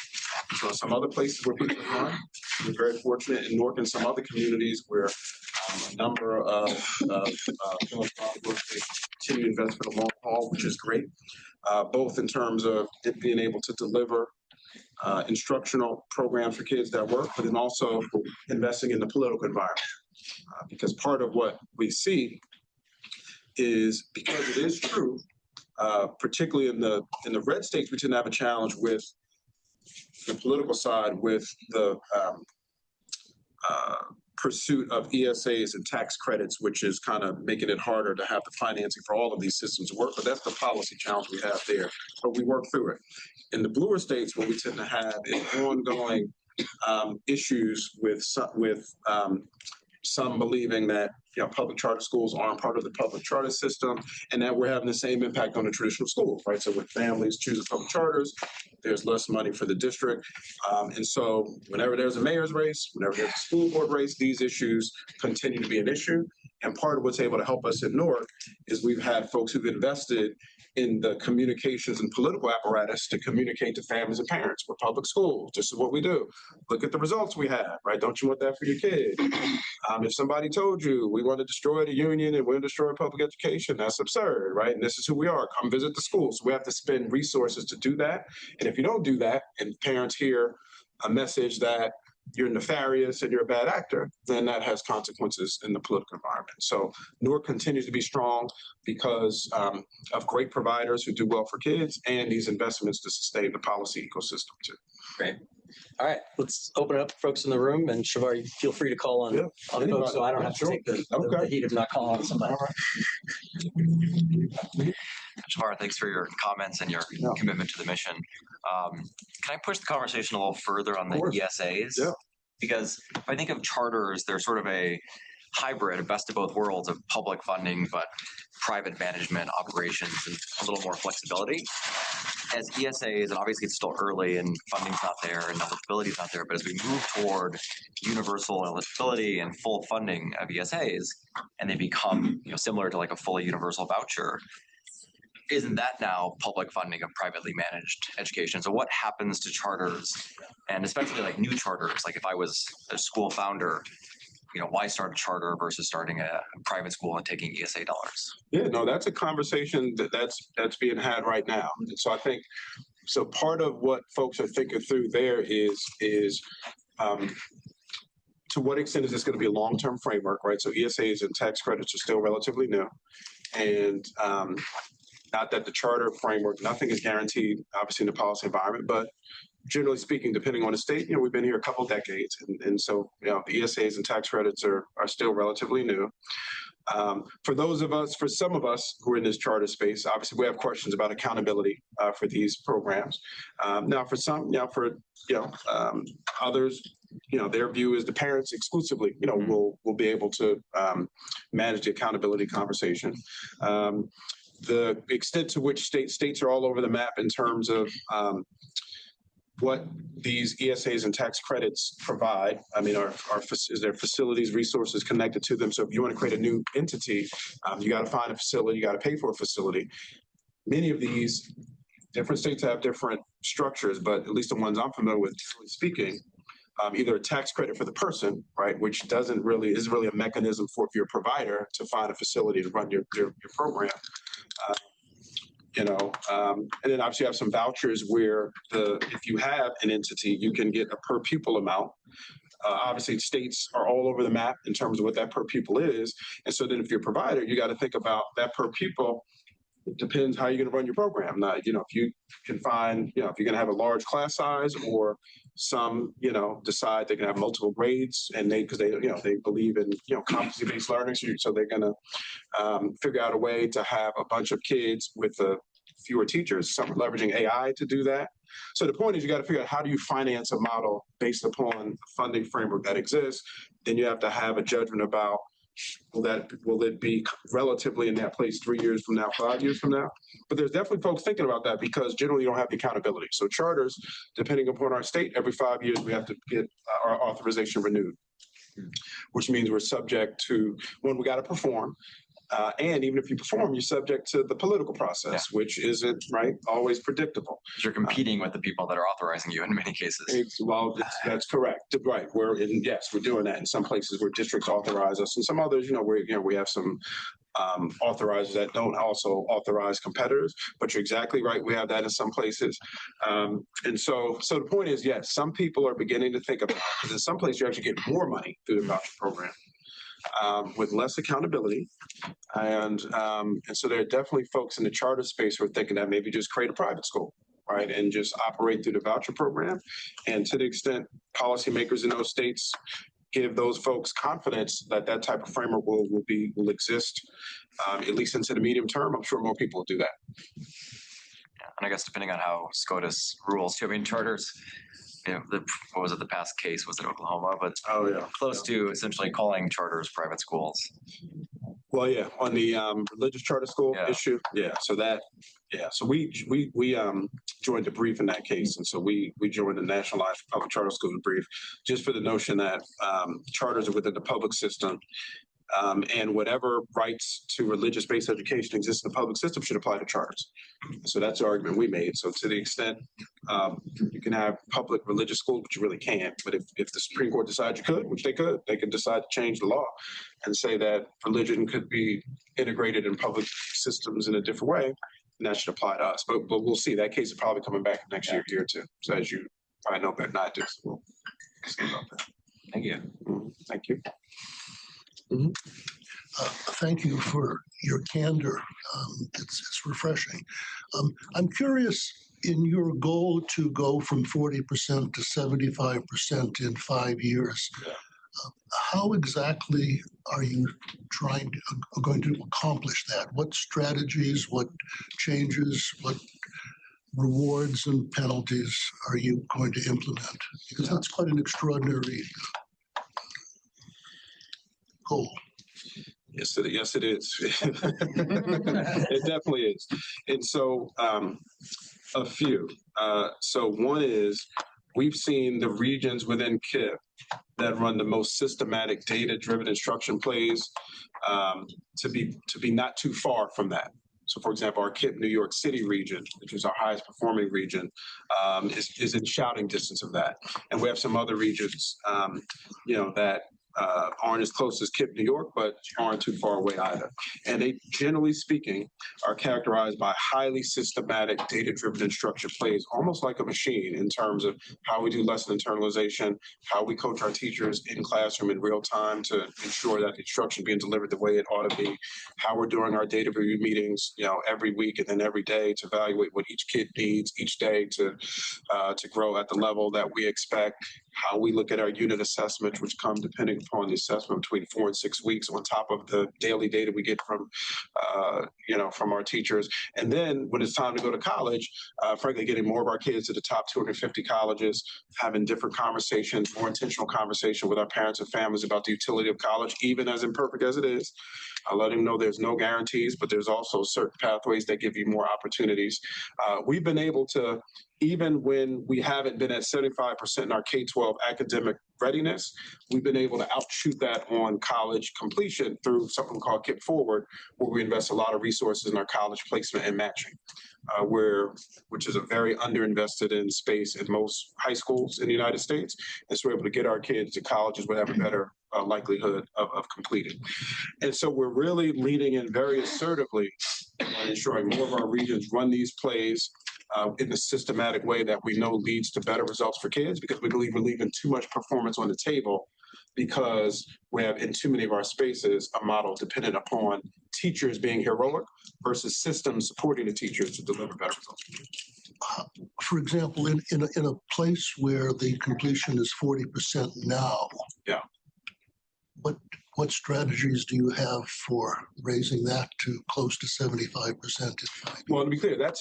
So some other places where people are going, we're very fortunate in Newark and some other communities where a number of philanthropic groups continue to invest for the long haul, which is great, both in terms of it being able to deliver instructional programs for kids that work, but then also investing in the political environment. Because part of what we see is, because it is true, particularly in the red states, we tend to have a challenge with the political side, with the pursuit of ESAs and tax credits, which is kind of making it harder to have the financing for all of these systems to work. But that's the policy challenge we have there. But we work through it. In the bluer states, what we tend to have is ongoing issues with some believing that public charter schools aren't part of the public charter system, and that we're having the same impact on the traditional schools, right? So when families choose public charters, there's less money for the district. And so whenever there's a mayor's race, whenever there's a school board race, these issues continue to be an issue. And part of what's able to help us in Newark is we've had folks who've invested in the communications and political apparatus to communicate to families and parents. We're public schools. This is what we do. Look at the results we have, right? Don't you want that for your kid? If somebody told you we want to destroy the union and we're going to destroy public education, that's absurd, right? And this is who we are. Come visit the schools. So we have to spend resources to do that. And if you don't do that, and parents hear a message that you're nefarious and you're a bad actor, then that has consequences in the political environment. So Newark continues to be strong because of great providers who do well for kids and these investments to sustain the policy ecosystem too. Great. All right, let's open it up to folks in the room, and Shavar, you feel free to call on folks, so I don't have to take the heat of not calling on somebody. Shavar, thanks for your comments and your commitment to the mission. Can I push the conversation a little further on the ESAs? Yeah. Because if I think of charters, they're sort of a hybrid, a best of both worlds of public funding, but private management, operations, and a little more flexibility. As ESAs, and obviously it's still early and funding's not there and eligibility is not there, but as we move toward universal eligibility and full funding of ESAs, and they become similar to like a fully universal voucher, isn't that now public funding of privately managed education? So what happens to charters, and especially like new charters? Like if I was a school founder, why start a charter versus starting a private school and taking ESA dollars? Yeah, no, that's a conversation that's being had right now. And so I think, so part of what folks are thinking through there is to what extent is this going to be a long-term framework, right? So ESAs and tax credits are still relatively new. And not that the charter framework, nothing is guaranteed, obviously, in the policy environment, but generally speaking, depending on the state, we've been here a couple decades. And so, the ESAs and tax credits are still relatively new. For some of us who are in this charter space, obviously we have questions about accountability for these programs. Now, for some, others, their view is the parents exclusively, will be able to manage the accountability conversation. The extent to which states are all over the map in terms of what these ESAs and tax credits provide. I mean, is there facilities, resources connected to them? So if you want to create a new entity, you got to find a facility, you got to pay for a facility. Many of these different states have different structures, but at least the ones I'm familiar with, generally speaking, either a tax credit for the person, right, which isn't really a mechanism for your provider to find a facility to run your program. And then obviously you have some vouchers where if you have an entity, you can get a per pupil amount. Obviously, states are all over the map in terms of what that per pupil is. And so then if you're a provider, you got to think about that per pupil. It depends how you're going to run your program. Now, if you can find, if you're going to have a large class size, or some, decide they can have multiple grades, and they believe in, competency-based learning. So they're going to figure out a way to have a bunch of kids with fewer teachers. Some are leveraging AI to do that. So the point is, you got to figure out how do you finance a model based upon the funding framework that exists. Then you have to have a judgment about will it be relatively in that place 3 years from now, 5 years from now? But there's definitely folks thinking about that, because generally you don't have the accountability. So charters, depending upon our state, every 5 years we have to get our authorization renewed, which means we're subject to, one, we got to perform. And even if you perform, you're subject to the political process, which isn't always predictable. You're competing with the people that are authorizing you in many cases. That's correct. Right. We're doing that in some places where districts authorize us, and some others, we have some authorizers that don't also authorize competitors. But you're exactly right. We have that in some places. And so the point is, yes, some people are beginning to think about it, because in some places you actually get more money through the voucher program. With less accountability. And so there are definitely folks in the charter space who are thinking that maybe just create a private school, right, and just operate through the voucher program. And to the extent policymakers in those states give those folks confidence that that type of framework will exist, at least into the medium term. I'm sure more people will do that. Yeah, and I guess depending on how SCOTUS rules, too. I mean, charters, what was it, the past case, was it Oklahoma? But Oh yeah, close to essentially calling charters private schools. Well, yeah, on the religious charter school issue, so we joined the brief in that case, and so we joined the National Alliance for Public Charter Schools brief, just for the notion that charters are within the public system, and whatever rights to religious-based education exist in the public system should apply to charters. So that's the argument we made. So to the extent you can have public religious schools, but you really can't. But if the Supreme Court decides you could, which they could decide to change the law and say that religion could be integrated in public systems in a different way, and that should apply to us. But we'll see. That case is probably coming back next year or two. So as you probably know better than I do, so we'll see about that. Thank you. Thank you. Thank you for your candor. It's refreshing. I'm curious, in your goal to go from 40% to 75% in 5 years, how exactly are you going to accomplish that? What strategies, what changes, what rewards and penalties are you going to implement? Because that's quite an extraordinary goal. Yes, it is. It definitely is. And so a few. So one is we've seen the regions within KIPP that run the most systematic data-driven instruction plays to be not too far from that. So, for example, our KIPP New York City region, which is our highest performing region, is in shouting distance of that. And we have some other regions, that aren't as close as KIPP New York, but aren't too far away either. And they, generally speaking, are characterized by highly systematic, data-driven instruction plays, almost like a machine in terms of how we do lesson internalization, how we coach our teachers in classroom in real time to ensure that the instruction being delivered the way it ought to be, how we're doing our data review meetings, every week and then every day to evaluate what each kid needs each day to grow at the level that we expect, how we look at our unit assessments, which come depending upon the assessment between 4 and 6 weeks on top of the daily data we get from our teachers. And then when it's time to go to college, frankly, getting more of our kids to the top 250 colleges, having different conversations, more intentional conversation with our parents and families about the utility of college, even as imperfect as it is. Letting them know there's no guarantees, but there's also certain pathways that give you more opportunities. We've been able to, even when we haven't been at 75% in our K-12 academic readiness, we've been able to outshoot that on college completion through something called KIPP Forward, where we invest a lot of resources in our college placement and matching, which is a very underinvested in space in most high schools in the United States. And so we're able to get our kids to colleges with a better likelihood of completing. And so we're really leaning in very assertively on ensuring more of our regions run these plays in a systematic way that we know leads to better results for kids, because we believe we're leaving too much performance on the table because we have in too many of our spaces a model dependent upon teachers being heroic versus systems supporting the teachers to deliver better results. For example, in a place where the completion is 40% now, what strategies do you have for raising that to close to 75% in 5 years? Well, to be clear, the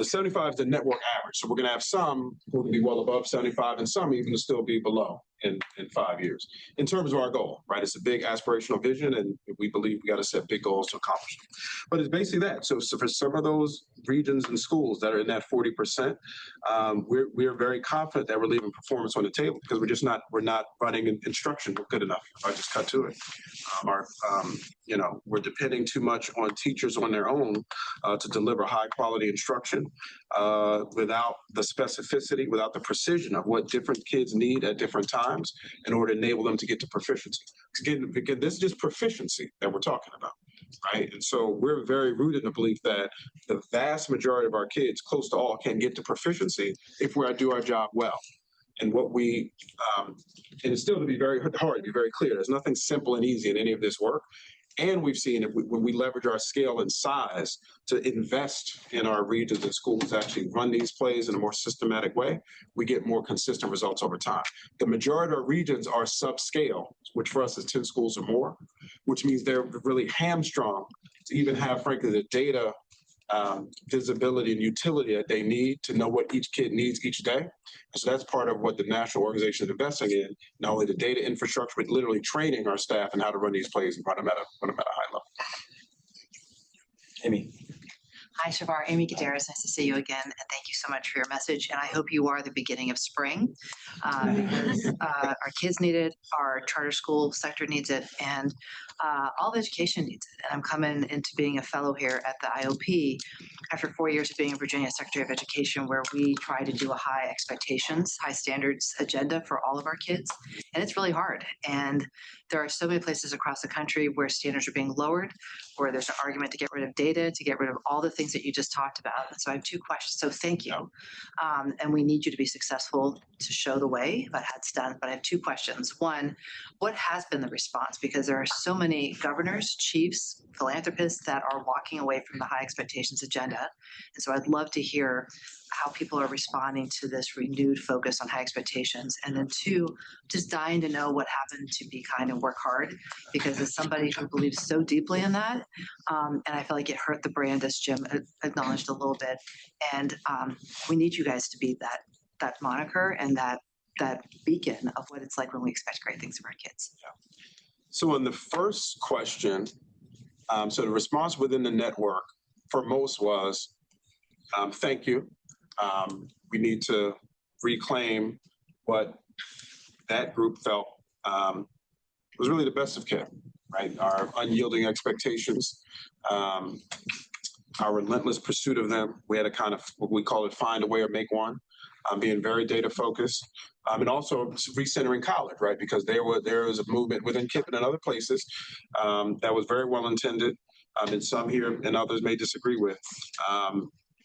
75 is the network average. So we're going to have some who will be well above 75 and some even still be below in 5 years. In terms of our goal, right? It's a big aspirational vision, and we believe we got to set big goals to accomplish them. But it's basically that. So for some of those regions and schools that are in that 40%, we're very confident that we're leaving performance on the table because we're not running instruction good enough. If I just cut to it, we're depending too much on teachers on their own to deliver high quality instruction without the specificity, without the precision of what different kids need at different times in order to enable them to get to proficiency. Again, this is just proficiency that we're talking about, right? And so we're very rooted in the belief that the vast majority of our kids, close to all, can get to proficiency if we do our job well. And and it's still to be very hard to be very clear. There's nothing simple and easy in any of this work. And we've seen it when we leverage our scale and size to invest in our regions and schools to actually run these plays in a more systematic way, we get more consistent results over time. The majority of our regions are subscale, which for us is 10 schools or more, which means they're really hamstrung to even have, frankly, the data visibility and utility that they need to know what each kid needs each day. And so that's part of what the national organization is investing in, not only the data infrastructure, but literally training our staff in how to run these plays and run them at a high level. Amy. Hi, Shavar. Amy Gutierrez. Nice to see you again. And thank you so much for your message. And I hope you are the beginning of spring because our kids need it, our charter school sector needs it, and all of education needs it. And I'm coming into being a fellow here at the IOP after 4 years of being in Virginia Secretary of Education, where we try to do a high expectations, high standards agenda for all of our kids. And it's really hard. And there are so many places across the country where standards are being lowered, where there's an argument to get rid of data, to get rid of all the things that you just talked about. And so I have two questions. So thank you. And we need you to be successful to show the way, but that's done. But I have two questions. One, what has been the response? Because there are so many governors, chiefs, philanthropists that are walking away from the high expectations agenda. And so I'd love to hear how people are responding to this renewed focus on high expectations. And then two, just dying to know what happened to Be Kind and Work Hard, because as somebody who believes so deeply in that, and I feel like it hurt the brand, as Jim acknowledged a little bit, and we need you guys to be that moniker and that beacon of what it's like when we expect great things from our kids. So on the first question, so the response within the network for most was, thank you. We need to reclaim what that group felt was really the best of KIPP, right? Our unyielding expectations, our relentless pursuit of them. We had a kind of, what we call it, find a way or make one, being very data focused, and also recentering college, right? Because there was a movement within KIPP and in other places that was very well intended, and some here and others may disagree with.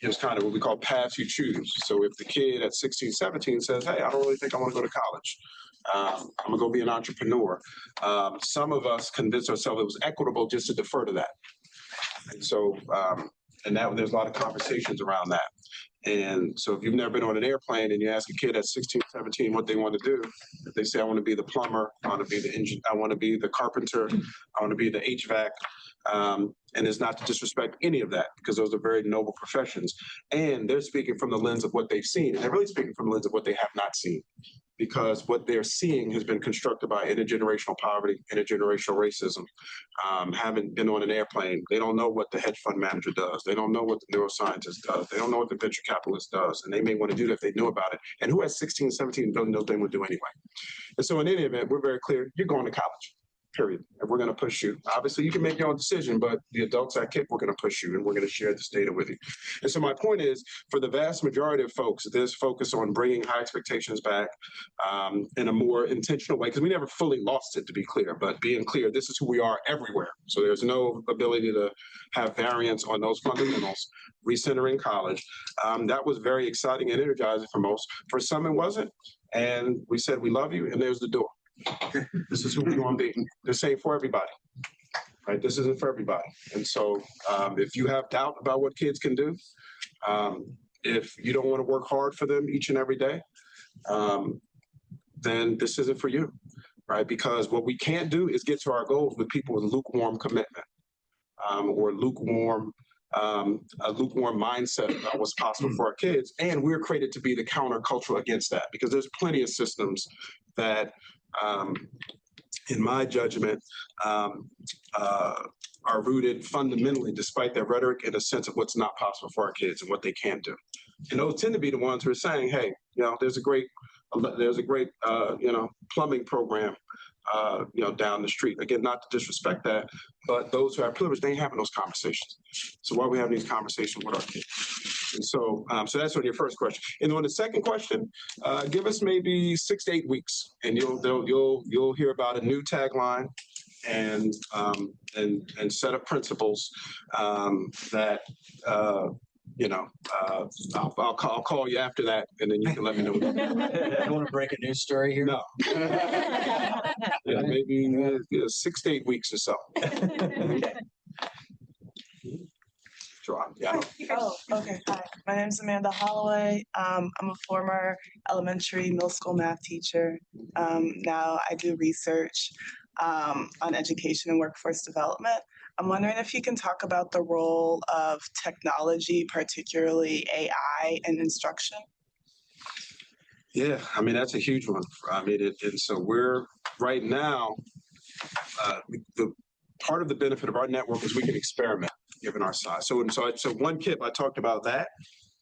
It was kind of what we call paths you choose. So if the kid at 16, 17 says, hey, I don't really think I want to go to college, I'm going to go be an entrepreneur. Some of us convinced ourselves it was equitable just to defer to that. And so, there's a lot of conversations around that. And so if you've never been on an airplane and you ask a kid at 16, 17 what they want to do, if they say, I want to be the plumber, I want to be the engineer, I want to be the carpenter, I want to be the HVAC, and it's not to disrespect any of that, because those are very noble professions. And they're speaking from the lens of what they've seen. And they're really speaking from the lens of what they have not seen, because what they're seeing has been constructed by intergenerational poverty, intergenerational racism. Haven't been on an airplane. They don't know what the hedge fund manager does. They don't know what the neuroscientist does. They don't know what the venture capitalist does. And they may want to do that if they knew about it. And who at 16, 17 really knows they would do anyway. And so in any event, we're very clear, you're going to college. Period. And we're going to push you. Obviously, you can make your own decision, but the adults at KIPP, we're going to push you, and we're going to share this data with you. And so my point is, for the vast majority of folks, there's focus on bringing high expectations back in a more intentional way, because we never fully lost it, to be clear, but being clear, this is who we are everywhere. So there's no ability to have variance on those fundamentals, recentering college. That was very exciting and energizing for most. For some, it wasn't. And we said, we love you, and there's the door. This is who we're going to be. This ain't for everybody, right? This isn't for everybody. And so if you have doubt about what kids can do, if you don't want to work hard for them each and every day, then this isn't for you, right? Because what we can't do is get to our goals with people with lukewarm commitment or a lukewarm mindset about what's possible for our kids. And we're created to be the countercultural against that, because there's plenty of systems that in my judgment, are rooted fundamentally, despite their rhetoric, in a sense of what's not possible for our kids and what they can't do. And those tend to be the ones who are saying, hey, there's a great plumbing program, down the street. Again, not to disrespect that, but those who have privilege, they ain't having those conversations. So why are we having these conversations with our kids? And so, so that's on your first question. And on the second question, give us maybe 6 to 8 weeks, and you'll hear about a new tagline and set of principles that I'll call you after that, and then you can let me know. I don't want to break a news story here. No. Yeah, maybe 6 to 8 weeks or so. Okay. Sure. Yeah. Oh, okay. Hi, my name is Amanda Holloway. I'm a former elementary, middle school math teacher. Now I do research on education and workforce development. I'm wondering if you can talk about the role of technology, particularly AI, in instruction. Yeah, I mean, that's a huge one. I mean, and so we're right now, the part of the benefit of our network is we can experiment given our size. So one KIPP, I talked about that,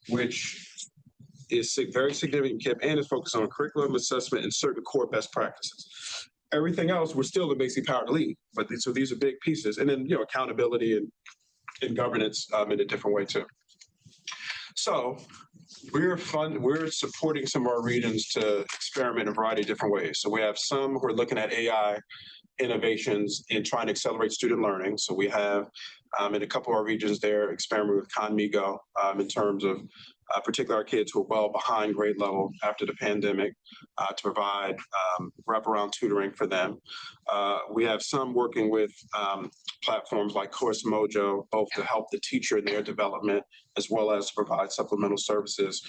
which is very significant KIPP and is focused on curriculum assessment and certain core best practices. Everything else, we're still basically power to lead, but so these are big pieces. And then, accountability and governance in a different way too. So we're supporting some of our regions to experiment in a variety of different ways. So we have some who are looking at AI innovations in trying to accelerate student learning. So we have in a couple of our regions there experimenting with Conmigo in terms of particularly our kids who are well behind grade level after the pandemic to provide wraparound tutoring for them. We have some working with platforms like Course Mojo, both to help the teacher in their development as well as to provide supplemental services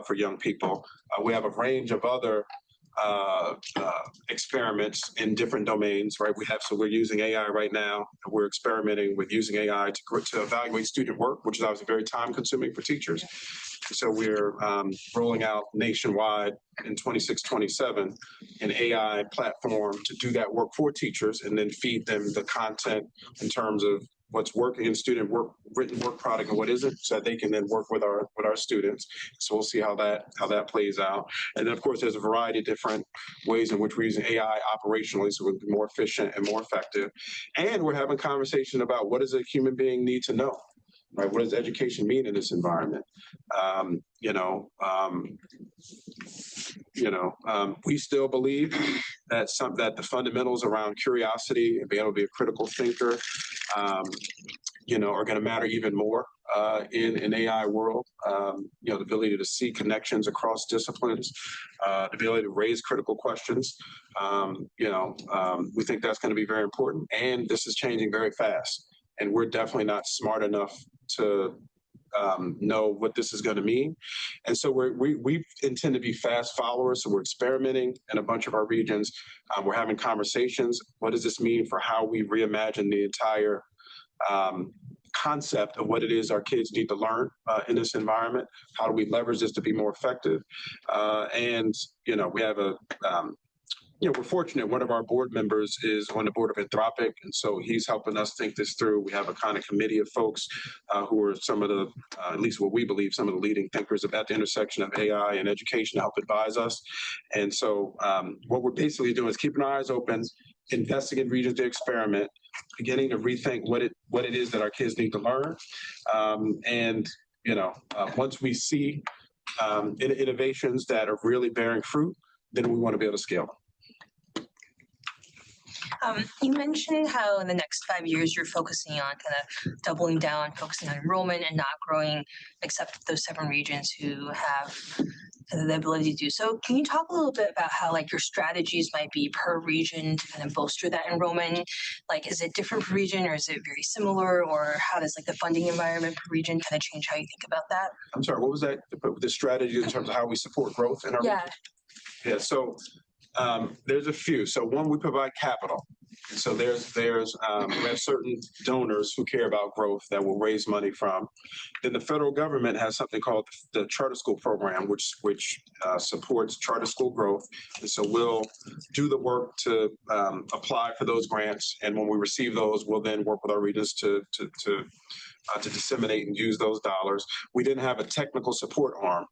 for young people. We have a range of other experiments in different domains, right? We're using AI right now. We're experimenting with using AI to evaluate student work, which is obviously very time consuming for teachers. So we're rolling out nationwide in 26, 27 an AI platform to do that work for teachers and then feed them the content in terms of what's working in student work, written work product, and what isn't, so that they can then work with our students. So we'll see how that plays out. And then of course there's a variety of different ways in which we're using AI operationally so we'll be more efficient and more effective. And we're having conversation about what does a human being need to know. Right? What does education mean in this environment? We still believe that the fundamentals around curiosity and being able to be a critical thinker, are going to matter even more in an AI world. The ability to see connections across disciplines, the ability to raise critical questions. We think that's going to be very important. And this is changing very fast. And we're definitely not smart enough to know what this is going to mean. And so we intend to be fast followers. So we're experimenting in a bunch of our regions. We're having conversations. What does this mean for how we reimagine the entire concept of what it is our kids need to learn in this environment? How do we leverage this to be more effective? We have we're fortunate. One of our board members is on the board of Anthropic, and so he's helping us think this through. We have a kind of committee of folks who are some of the, at least what we believe, some of the leading thinkers about the intersection of AI and education to help advise us. And so what we're basically doing is keeping our eyes open, investing in regions to experiment, beginning to rethink what it is that our kids need to learn. Once we see innovations that are really bearing fruit, then we want to be able to scale them. You mentioned how in the next 5 years you're focusing on kind of doubling down, focusing on enrollment and not growing, except those 7 regions who have the ability to do so. Can you talk a little bit about how your strategies might be per region to kind of bolster that enrollment? Is it different per region or is it very similar, or how does the funding environment per region kind of change how you think about that? I'm sorry, what was that? The strategy in terms of how we support growth in our region? Yeah, so there's a few. So one, we provide capital. So we have certain donors who care about growth that will raise money from. Then the federal government has something called the Charter School Program, which supports charter school growth. And so we'll do the work to apply for those grants. And when we receive those, we'll then work with our regions to disseminate and use those dollars. We didn't have a technical support arm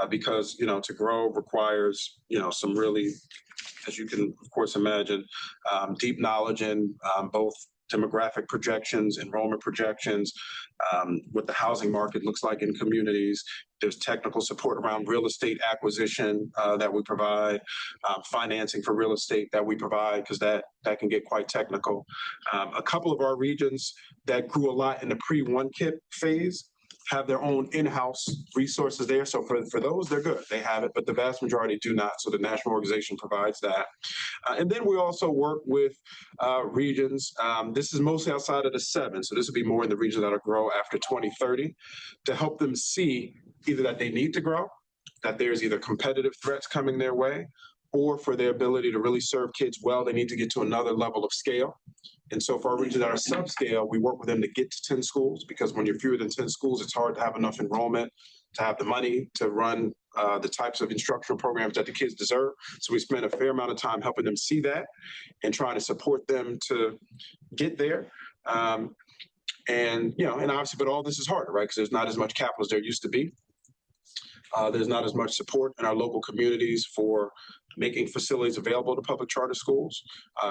because, to grow requires, some really, as you can, of course, imagine, deep knowledge in both demographic projections, enrollment projections, what the housing market looks like in communities. There's technical support around real estate acquisition that we provide, financing for real estate that we provide, because that can get quite technical. A couple of our regions that grew a lot in the pre-1 KIPP phase have their own in-house resources there. So for those, they're good. They have it, but the vast majority do not. So the national organization provides that. And then we also work with regions. This is mostly outside of the 7. So this would be more in the regions that'll grow after 2030 to help them see either that they need to grow, that there's either competitive threats coming their way, or for their ability to really serve kids well, they need to get to another level of scale. And so for our regions that are subscale, we work with them to get to 10 schools, because when you're fewer than 10 schools, it's hard to have enough enrollment, to have the money to run the types of instructional programs that the kids deserve. So we spend a fair amount of time helping them see that and trying to support them to get there. And obviously, but all this is harder, right? Because there's not as much capital as there used to be. There's not as much support in our local communities for making facilities available to public charter schools.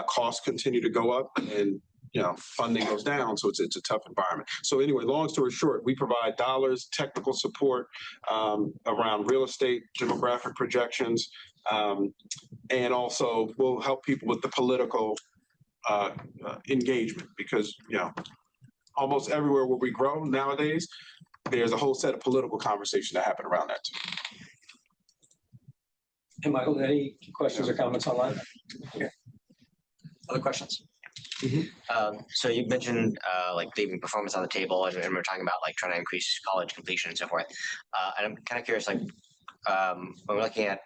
Costs continue to go up, and funding goes down, so it's a tough environment. So anyway, long story short, we provide dollars, technical support around real estate, demographic projections, and also we'll help people with the political engagement, because almost everywhere where we grow nowadays, there's a whole set of political conversations that happen around that too. Hey, Michael, any questions or comments online? Okay. Other questions? So you mentioned like leaving performance on the table, and we're talking about like trying to increase college completion and so forth. And I'm kind of curious, like when we're looking at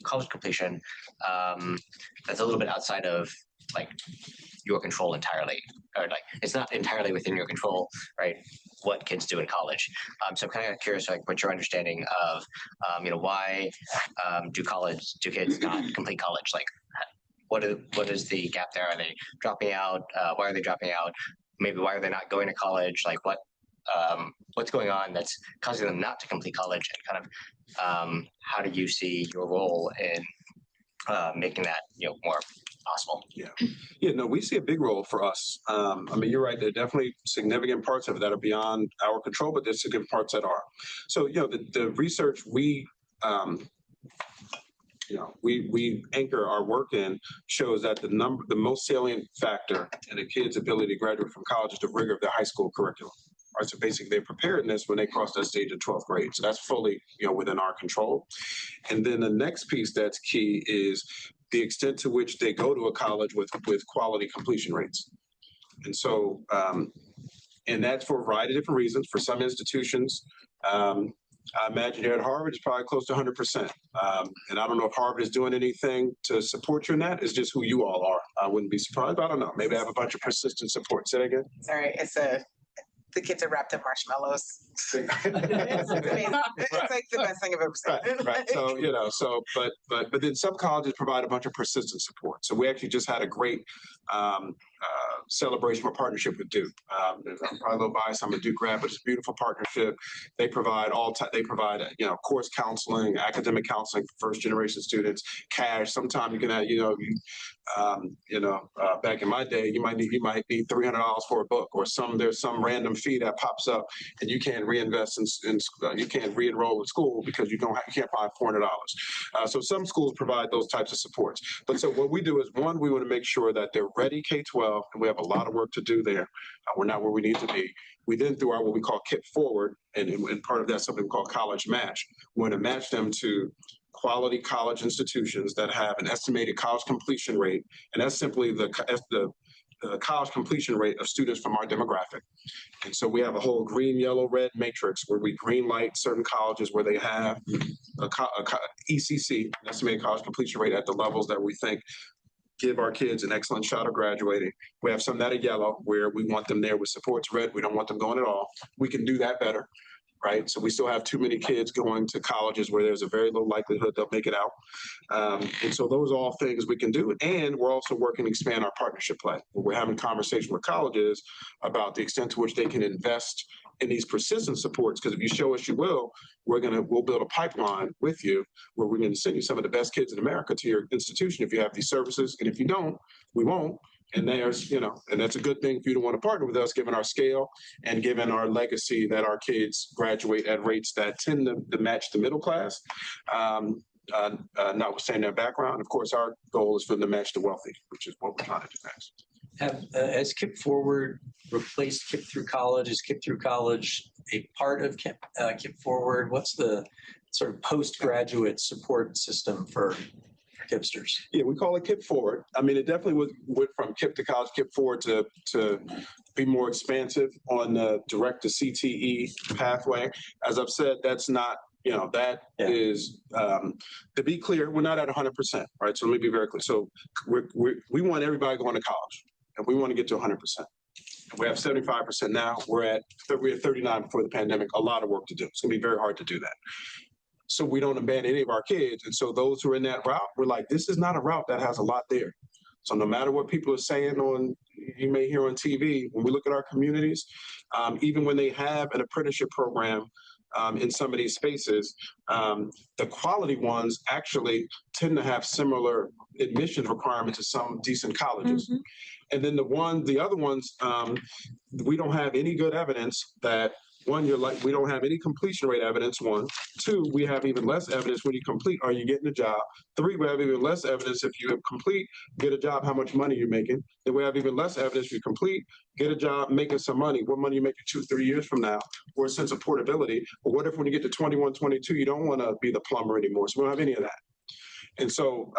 college completion, that's a little bit outside of like your control entirely, or like it's not entirely within your control, right? What kids do in college. So I'm kind of curious, like what your understanding of, why do kids not complete college? Like, what is the gap there? Are they dropping out? Why are they dropping out? Maybe why are they not going to college? Like what's going on that's causing them not to complete college? And kind of how do you see your role in making that more possible? No, we see a big role for us. I mean, you're right. There are definitely significant parts of it that are beyond our control, but there's significant parts that are. So, the research we anchor our work in shows that the most salient factor in a kid's ability to graduate from college is the rigor of their high school curriculum. Right, so basically their preparedness when they cross that stage of 12th grade. So that's fully within our control. And then the next piece that's key is the extent to which they go to a college with quality completion rates. And so, and that's for a variety of different reasons. For some institutions, I imagine here at Harvard, it's probably close to 100%. And I don't know if Harvard is doing anything to support you in that. It's just who you all are. I wouldn't be surprised. I don't know. Maybe I have a bunch of persistent support. Say that again. Sorry, the kids are wrapped in marshmallows. It's amazing. It's like the best thing I've ever seen. Right. So, but then some colleges provide a bunch of persistent support. So we actually just had a great celebration of a partnership with Duke. I'm probably a little biased. I'm a Duke grad, but it's a beautiful partnership. They provide course counseling, academic counseling for first generation students, cash. Sometimes you can have, back in my day, you might need $300 for a book, or there's some random fee that pops up, and you can't reinvest in you can't re-enroll in school because you can't find $400. So some schools provide those types of supports. But so what we do is, one, we want to make sure that they're ready K-12, and we have a lot of work to do there. We're not where we need to be. We then, through our what we call KIPP Forward, and part of that's something we call College Match. We want to match them to quality college institutions that have an estimated college completion rate, and that's simply the college completion rate of students from our demographic. And so we have a whole green, yellow, red matrix where we green light certain colleges where they have a ECC, an estimated college completion rate, at the levels that we think give our kids an excellent shot of graduating. We have some that are yellow where we want them there with supports. Red, we don't want them going at all. We can do that better. Right, so we still have too many kids going to colleges where there's a very low likelihood they'll make it out, and so those are all things we can do. And we're also working to expand our partnership play. We're having conversations with colleges about the extent to which they can invest in these persistent supports. Because if you show us you will, we'll build a pipeline with you where we're going to send you some of the best kids in America to your institution if you have these services. And if you don't, we won't. And there's, and that's a good thing for you to want to partner with us, given our scale and given our legacy that our kids graduate at rates that tend to match the middle class, notwithstanding their background. Of course, our goal is for them to match the wealthy, which is what we're trying to do next. Has KIPP Forward replaced KIPP Through College? Is KIPP Through College a part of KIPP Forward? What's the sort of postgraduate support system for KIPPsters? Yeah, we call it KIPP Forward. I mean, it definitely went from KIPP to college, KIPP Forward to be more expansive on the direct to CTE pathway. As I've said, that's not, that is, to be clear, we're not at 100%, right? So let me be very clear. So we want everybody going to college, and we want to get to 100%. We have 75% now. We're at 39 before the pandemic. A lot of work to do. It's going to be very hard to do that. So we don't abandon any of our kids. And so those who are in that route, we're like, this is not a route that has a lot there. So no matter what people are saying you may hear on TV, when we look at our communities, even when they have an apprenticeship program in some of these spaces, the quality ones actually tend to have similar admissions requirements to some decent colleges. Mm-hmm. And then the other ones, we don't have any good evidence that, one, we don't have any completion rate evidence, one. Two, we have even less evidence when you complete, are you getting a job? Three, we have even less evidence if you complete, get a job, how much money you're making. Then we have even less evidence if you complete, get a job, making some money. What money you making 2-3 years from now, or a sense of portability. But what if when you get to 21, 22, you don't want to be the plumber anymore? So we don't have any of that. And so,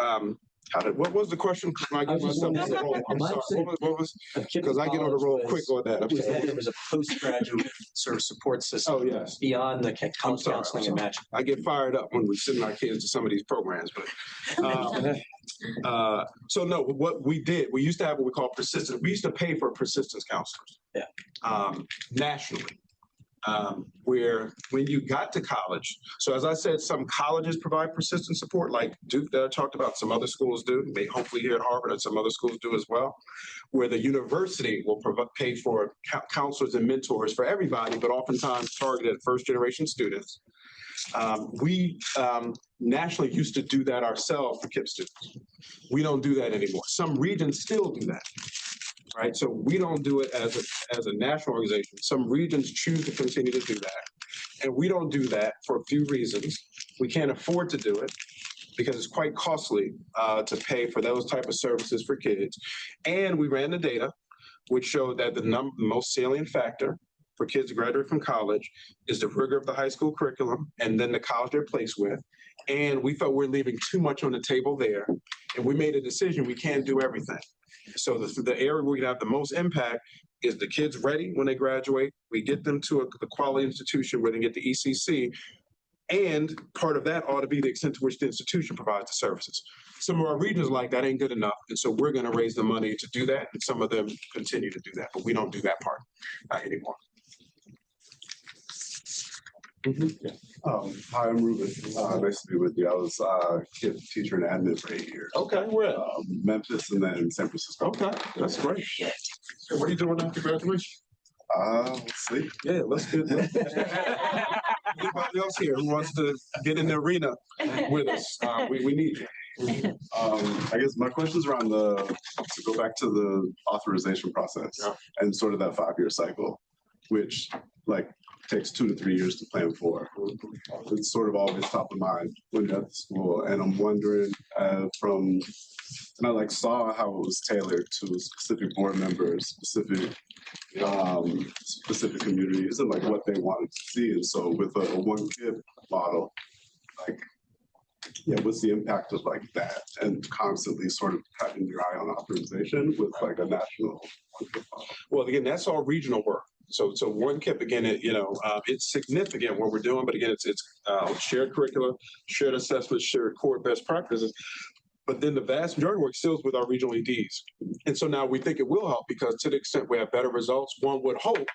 what was the question? I get myself on the roll. I'm sorry. What was? Because I get on the roll quick on that. There was a postgraduate sort of support system. Oh, yes. Beyond the counseling and matching. I get fired up when we send our kids to some of these programs. But so no, what we did, we used to have what we call persistence. We used to pay for persistence counselors. Yeah. Nationally. Where when you got to college, so as I said, some colleges provide persistent support, like Duke that I talked about, some other schools do, may hopefully here at Harvard and some other schools do as well, where the university will pay for counselors and mentors for everybody, but oftentimes targeted at first-generation students. We nationally used to do that ourselves for KIPP students. We don't do that anymore. Some regions still do that. Right, so we don't do it as a national organization. Some regions choose to continue to do that, and we don't do that for a few reasons. We can't afford to do it because it's quite costly to pay for those type of services for kids. And we ran the data, which showed that the most salient factor for kids who graduate from college is the rigor of the high school curriculum and then the college they're placed with. And we felt we're leaving too much on the table there, and we made a decision we can't do everything. So the area where we can have the most impact is the kids ready when they graduate. We get them to a quality institution where they get the ECC, and part of that ought to be the extent to which the institution provides the services. Some of our regions like that ain't good enough, and so we're going to raise the money to do that, and some of them continue to do that, but we don't do that part anymore. Mm-hmm. Yeah. Hi, I'm Ruben. Nice to be with you. I was KIPP teacher and admin for 8 years. Okay, where? Memphis and then San Francisco. Okay, that's great. So what are you doing after graduation? Let's see. Yeah, let's get anybody else here who wants to get in the arena with us? We need you. I guess my question is around to go back to the authorization process and sort of that 5-year cycle, which takes 2 to 3 years to plan for. It's sort of always top of mind when you're at the school. And I'm wondering and I saw how it was tailored to specific board members, specific communities and what they wanted to see. And so with a one KIPP model, what's the impact of that and constantly sort of having your eye on authorization with a national one KIPP model? Well, again, that's all regional work. So one KIPP, again, it's significant what we're doing, but again, it's shared curricula, shared assessments, shared core best practices. But then the vast majority of work still is with our regional EDs. And so now we think it will help because to the extent we have better results, one would hope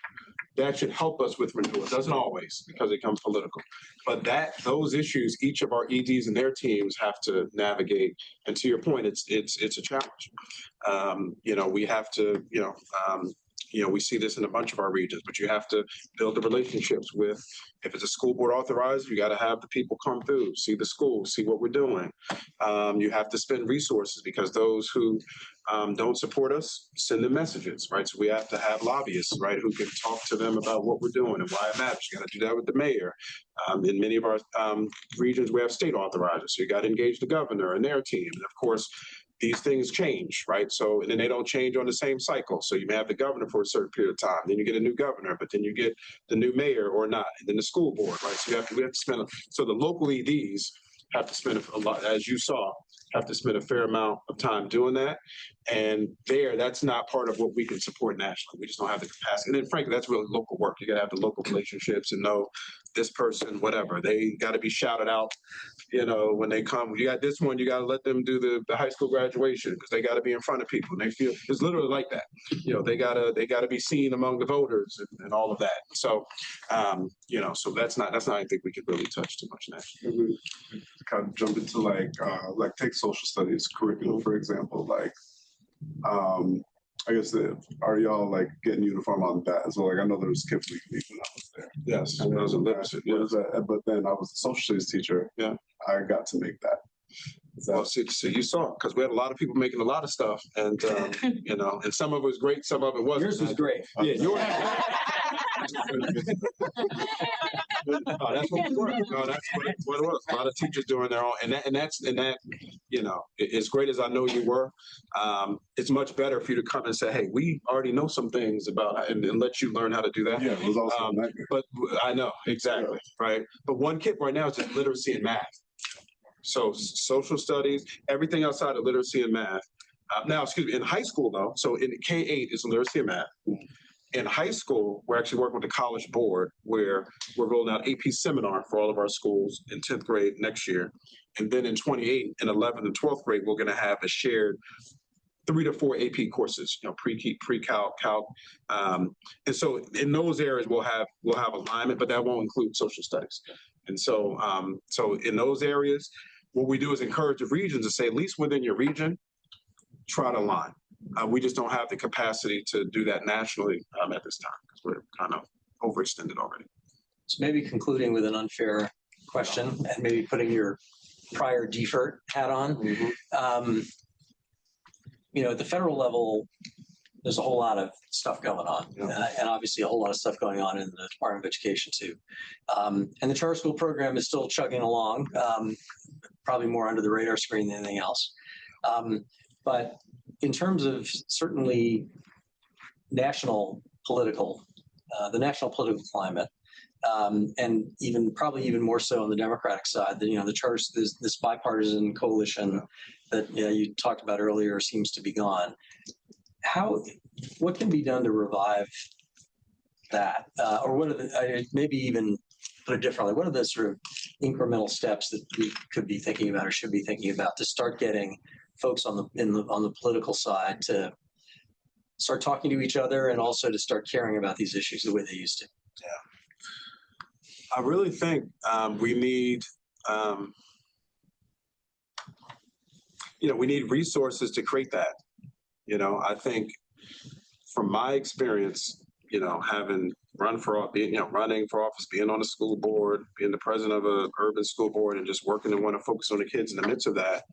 that should help us with renewal. It doesn't always because it becomes political. But those issues, each of our EDs and their teams have to navigate. And to your point, it's a challenge. We have to, we see this in a bunch of our regions, but you have to build the relationships with, if it's a school board authorized, you got to have the people come through, see the school, see what we're doing. You have to spend resources because those who don't support us, send them messages, right? So we have to have lobbyists, right, who can talk to them about what we're doing and why it matters. You got to do that with the mayor. In many of our regions, we have state authorizers, so you got to engage the governor and their team. And of course, these things change, right? So, and then they don't change on the same cycle. So you may have the governor for a certain period of time, then you get a new governor, but then you get the new mayor or not, and then the school board, right? So we have to spend, so the local EDs have to spend a lot, as you saw, have to spend a fair amount of time doing that. And that's not part of what we can support nationally. We just don't have the capacity. And then frankly, that's really local work. You gotta have the local relationships and know this person, whatever. They gotta be shouted out, when they come. You got this one, you gotta let them do the high school graduation because they gotta be in front of people. And they feel it's literally like that. They gotta be seen among the voters and all of that. So so that's not anything we could really touch too much nationally. Kind of jump into like take social studies curriculum, for example, I guess are y'all like getting uniform on that as well? Like I know there was KIPP Week when I was there. Yes, And when I was in that, but then I was a social studies teacher. Yeah. I got to make that. Well, so you saw, because we had a lot of people making a lot of stuff, and and some of it was great, some of it wasn't. Yours was great. Yeah, yours. No, that's what it was. No, that's what it was. A lot of teachers doing their own, and that, as great as I know you were, it's much better for you to come and say, hey, we already know some things about, and let you learn how to do that. Yeah, it was also but I know exactly, right. But one KIPP right now is just literacy and math. So social studies, everything outside of literacy and math. Now, excuse me, in high school though, so in K-8 is literacy and math. In high school, we're actually working with the College Board where we're rolling out AP seminar for all of our schools in 10th grade next year. And then in 28 and 11th and 12th grade, we're going to have a shared 3 to 4 AP courses, pre-calc, calc. And so in those areas, we'll have alignment, but that won't include social studies. And so, in those areas, what we do is encourage the regions to say, at least within your region, try to align. We just don't have the capacity to do that nationally at this time because we're kind of overextended already. So maybe concluding with an unfair question and maybe putting your prior DFERT hat on. Mm-hmm. At the federal level, there's a whole lot of stuff going on, and obviously a whole lot of stuff going on in the Department of Education too. And the charter school program is still chugging along, probably more under the radar screen than anything else. But in terms of certainly the national political climate, and probably even more so on the Democratic side, the charter, this bipartisan coalition that you talked about earlier seems to be gone. What can be done to revive that, or what are maybe even put it differently? What are the sort of incremental steps that we could be thinking about or should be thinking about to start getting folks on the political side to start talking to each other and also to start caring about these issues the way they used to? Yeah, I really think we need. We need resources to create that. I think from my experience, having running for office, being on the school board, being the president of an urban school board, and just working and want to focus on the kids in the midst of that.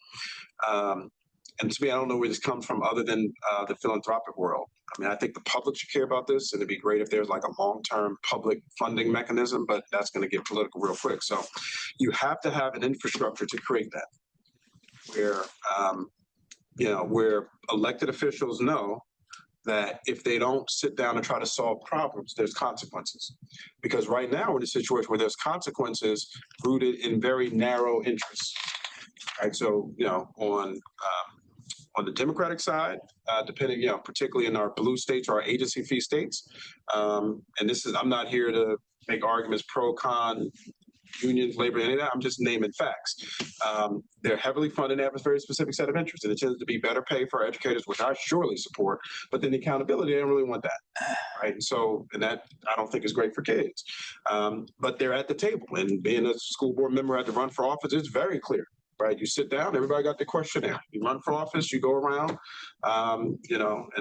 And to me, I don't know where this comes from other than the philanthropic world. I mean, I think the public should care about this, and it'd be great if there's like a long-term public funding mechanism, but that's going to get political real quick. So you have to have an infrastructure to create that, where elected officials know that if they don't sit down and try to solve problems, there's consequences. Because right now we're in a situation where there's consequences rooted in very narrow interests. Right. So, on the Democratic side, depending, particularly in our blue states or our agency fee states, and I'm not here to make arguments pro, con, unions, labor, any of that. I'm just naming facts. They're heavily funded and have a very specific set of interests, and it tends to be better pay for our educators, which I surely support. But then the accountability, they don't really want that, right? And that I don't think is great for kids. But they're at the table, and being a school board member at the run for office, it's very clear. Right, you sit down. Everybody got the questionnaire. You run for office. You go around. And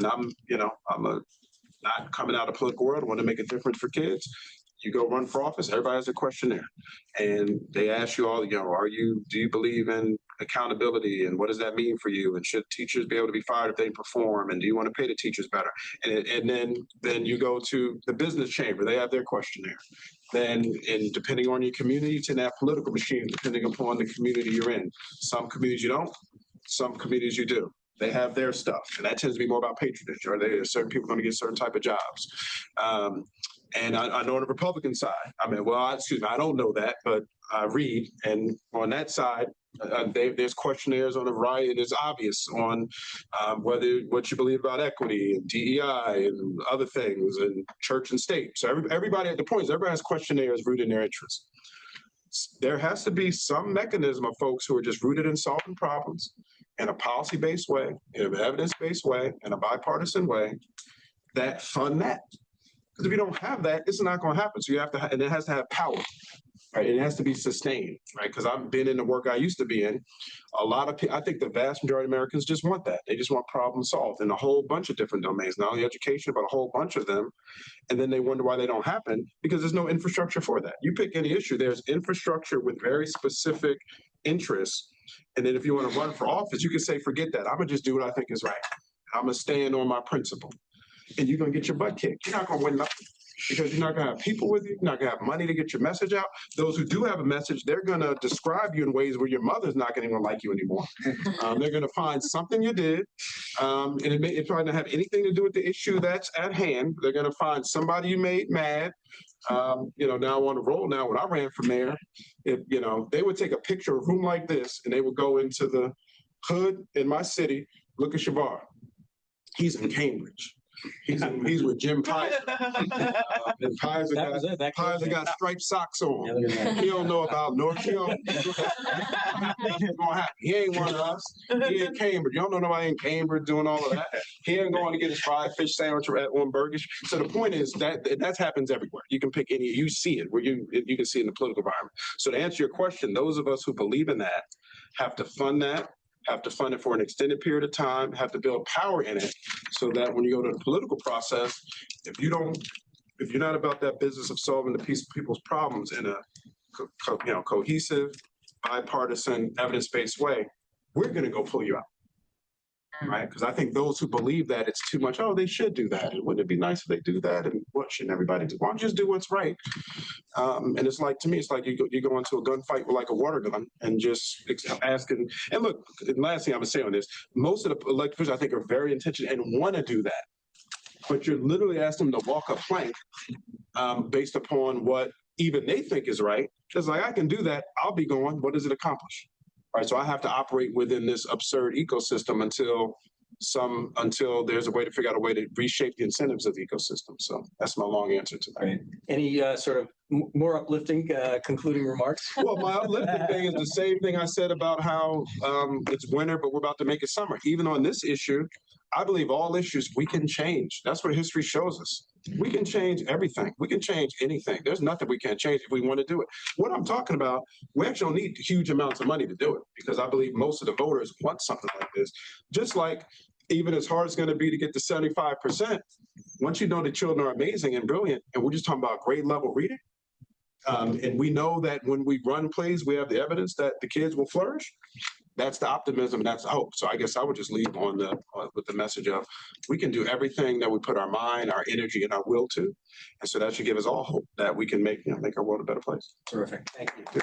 I'm not coming out of the political world. I want to make a difference for kids. You go run for office. Everybody has a questionnaire, and they ask you all. Do you believe in accountability, and what does that mean for you? And should teachers be able to be fired if they perform? And do you want to pay the teachers better? And then you go to the business chamber. They have their questionnaire. Then, and depending on your community, to that political machine, depending upon the community you're in. Some communities you don't. some communities you do. They have their stuff, and that tends to be more about patronage, or certain people going to get certain type of jobs. And I know on the Republican side, I mean, well, excuse me, I don't know that, but I read, and on that side, there's questionnaires on a variety, and it's obvious on whether what you believe about equity and DEI and other things, and church and state. So everybody at the point is everybody has questionnaires rooted in their interests. There has to be some mechanism of folks who are just rooted in solving problems in a policy-based way, in an evidence-based way, in a bipartisan way that fund that. Because if you don't have that, it's not going to happen. So you have to, and it has to have power, right? It has to be sustained, right? Because I've been in the work I used to be in. A lot of people, I think the vast majority of Americans just want that. They just want problems solved in a whole bunch of different domains, not only education, but a whole bunch of them. And then they wonder why they don't happen because there's no infrastructure for that. You pick any issue, there's infrastructure with very specific interests. And then if you want to run for office, you can say, forget that. I'm going to just do what I think is right. I'm going to stand on my principle. And you're going to get your butt kicked. You're not going to win nothing because you're not going to have people with you. You're not going to have money to get your message out. Those who do have a message, they're going to describe you in ways where your mother's not going to even like you anymore. They're going to find something you did, and it probably not have anything to do with the issue that's at hand. They're going to find somebody you made mad. Now on the roll now, when I ran for mayor, they would take a picture of a room like this and they would go into the hood in my city, look at Shavar. He's in Cambridge. He's with Jim Pizer. And Pizer got striped socks on. Yeah, He don't know about North Shore. He ain't one of us. He in Cambridge. You don't know nobody in Cambridge doing all of that. He ain't going to get his fried fish sandwich on Burgers. So the point is that happens everywhere. You can pick any. You see it where you can see it in the political environment. So to answer your question, those of us who believe in that have to fund that. Have to fund it for an extended period of time, have to build power in it so that when you go to the political process, if you're not about that business of solving the people's problems in a cohesive, bipartisan, evidence-based way, we're going to go pull you out. Right? Because I think those who believe that it's too much, they should do that. And wouldn't it be nice if they do that? And what shouldn't everybody do? Why don't you just do what's right? And it's like, to me, it's like you go into a gunfight with like a water gun and just asking. And look, the last thing I'm going to say on this, most of the elected officials I think are very intentional and want to do that. But you're literally asking them to walk a plank based upon what even they think is right. It's like, I can do that. I'll be going. What does it accomplish? Right, so I have to operate within this absurd ecosystem until there's a way to figure out a way to reshape the incentives of the ecosystem. So that's my long answer to that. Great. Any sort of more uplifting concluding remarks? Well, my uplifting thing is the same thing I said about how it's winter, but we're about to make it summer. Even on this issue, I believe all issues we can change. That's what history shows us. We can change everything. We can change anything. There's nothing we can't change if we want to do it. What I'm talking about, we actually don't need huge amounts of money to do it because I believe most of the voters want something like this. Just like even as hard as it's going to be to get to 75%, once you know the children are amazing and brilliant, and we're just talking about grade level reading, and we know that when we run plays, we have the evidence that the kids will flourish. That's the optimism and that's the hope. So I guess I would just leave with the message of we can do everything that we put our mind, our energy, and our will to. And so that should give us all hope that we can make our world a better place. Terrific. Thank you.